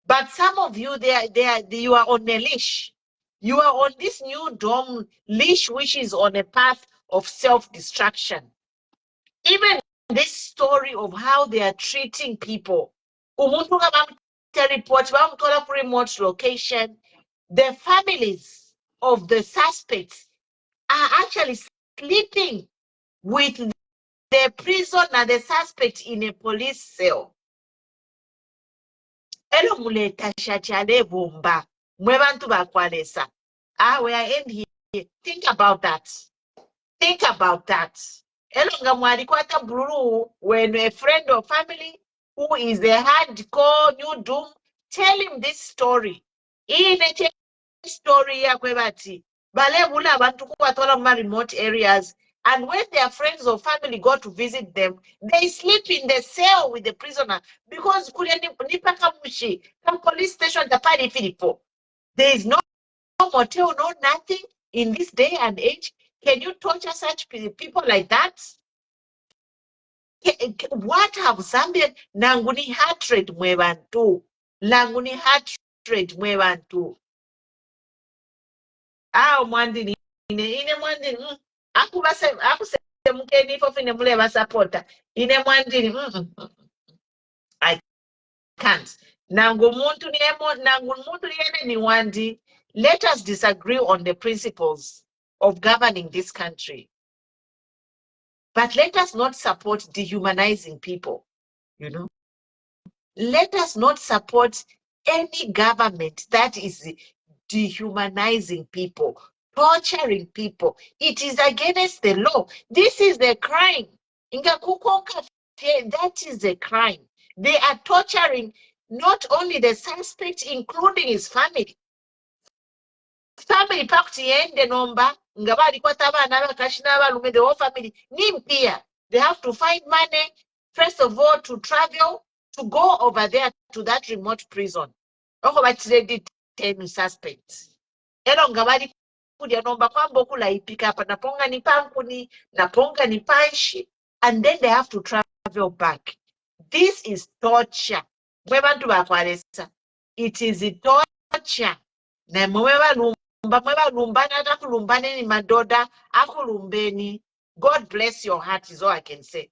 But some of you, you are on a leash. You are on this new dome leash, which is on a path of self-destruction. Even this story of how they are treating people. Report remote location. The families of the suspects are actually sleeping with the prisoner, the suspect in a police cell. We are in here. Think about that. Think about that. When a friend or family who is a hardcore new doom, tell him this story. In a story, remote areas, and when their friends or family go to visit them, they sleep in the cell with the prisoner because police station there is no motel, no nothing in this day and age. Can you torture such people like that? What have Zambia nanguni hatred mwebantu? Languni hatred mwebantu. Mwandini ine mwandini akubase mukeni fofine mule basapota ine mwandini I can't. Nangu muntu niene ni wandi. Let us disagree on the principles of governing this country. But let us not support dehumanizing people, you know. Let us not support any government that is dehumanizing people, torturing people. It is against the law. This is a crime. That is a crime. They are torturing not only the suspect, including his family. Family packed yende nomba, nga balikwata abaana abakashi n'abalume, the whole family, nimpia. They have to find money, first of all, to travel, to go over there to that remote prison. Oko batire 10 suspects. Elo nga bali kudya nomba kwamba okula ipika hapa, naponga ni pankuni, naponga ni panshi, and then they have to travel back. This is torture. Mwe bantu bakwalesa. It is torture. Na mwe balumbani ata kulumbani ni madoda, akulumbeni. God bless your heart is all I can say.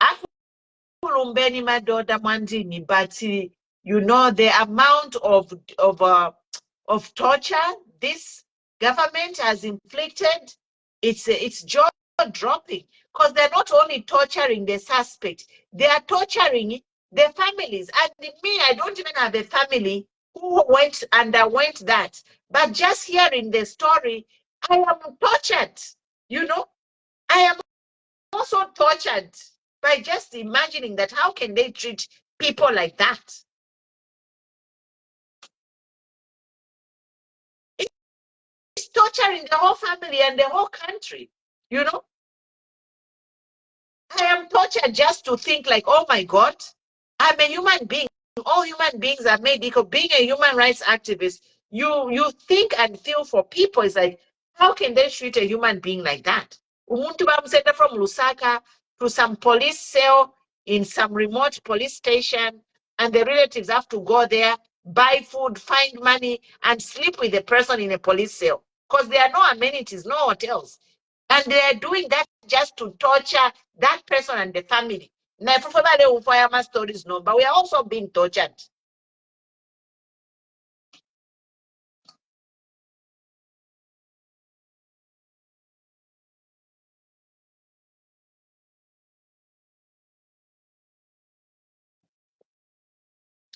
Akulumbeni madoda mwandini, but you know the amount of torture this government has inflicted, it's jaw-dropping, because they're not only torturing the suspect, they are torturing the families. And me, I don't even have a family who underwent that, but just hearing the story, I am tortured, you know. I am also tortured by just imagining that how can they treat people like that. It's torturing the whole family and the whole country, you know. I am tortured just to think like, oh my God, I'm a human being. All human beings are made equal. Being a human rights activist, you think and feel for people. It's like, how can they treat a human being like that? Umuntu bamsenda from Lusaka to some police cell in some remote police station, and the relatives have to go there, buy food, find money, and sleep with the person in a police cell. Because there are no amenities, no hotels. And they are doing that just to torture that person and the family. Now, they will fire my stories, no, but we are also being tortured.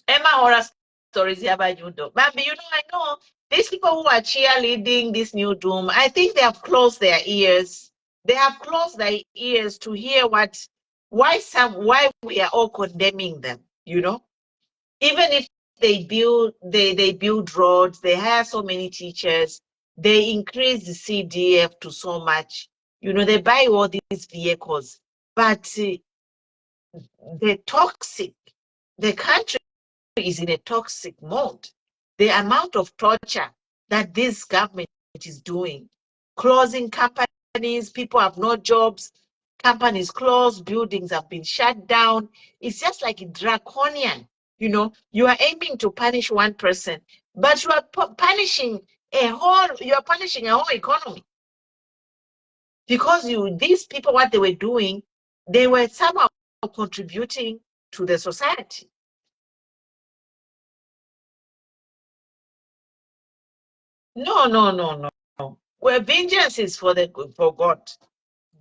Emma horror stories here by Judo. Bambi, you know, I know these people who are cheerleading this new doom, I think they have closed their ears. They have closed their ears to hear why we are all condemning them, you know? Even if they build roads, they hire so many teachers, they increase the CDF to so much, you know, they buy all these vehicles, but the country is in a toxic mode. The amount of torture that this government is doing, closing companies, people have no jobs, companies closed, buildings have been shut down. It's just like draconian. You know, you are aiming to punish one person, but you are punishing a whole economy. Because these people, what they were doing, they were somehow contributing to the society. No. Well, vengeance is for God.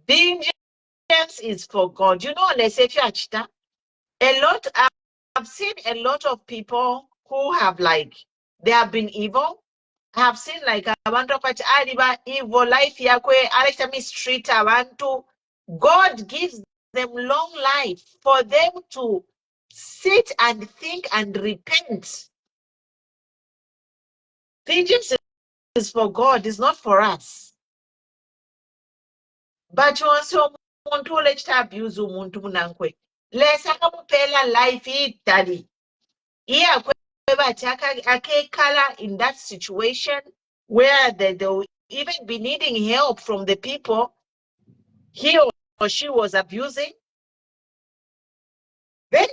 Vengeance is for God. You know, let's say I've seen a lot of people who have they have been evil. I have seen abantu kwati evil life yakwe aleta mistreat abantu. God gives them long life for them to sit and think and repent. Vengeance is for God, it's not for us. But once umuntu olekita abuse umuntu munankwe lesa kamupela life itali iya kweba akekala in that situation where they will even be needing help from the people he or she was abusing. Then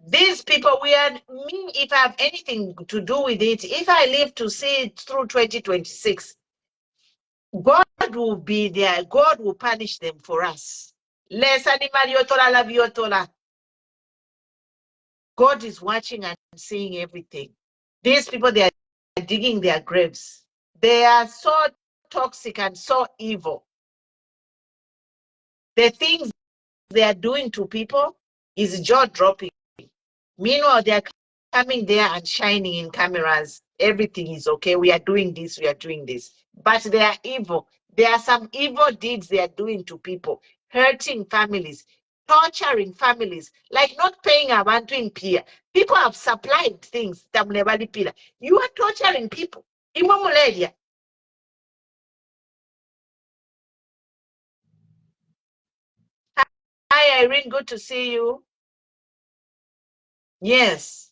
these people, if I have anything to do with it, if I live to see it through 2026, God will be there. God will punish them for us. Less animal yotola la biotola. God is watching and seeing everything. These people, they are digging their graves. They are so toxic and so evil. The things they are doing to people is jaw-dropping. Meanwhile, they are coming there and shining in cameras. Everything is okay. We are doing this. We are doing this. But they are evil. There are some evil deeds they are doing to people, hurting families, torturing families, like not paying abantu in peer. People have supplied things. You are torturing people. Imwe muledia. Hi, Irene. Good to see you. Yes.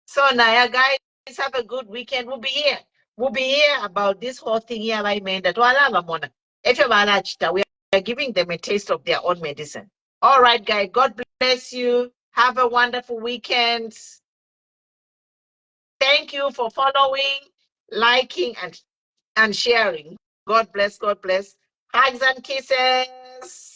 So, Naya, guys, have a good weekend. We'll be here. We'll be here about this whole thing here by men that we are giving them a taste of their own medicine. All right, guys. God bless you. Have a wonderful weekend. Thank you for following, liking, and sharing. God bless. God bless. Hugs and kisses.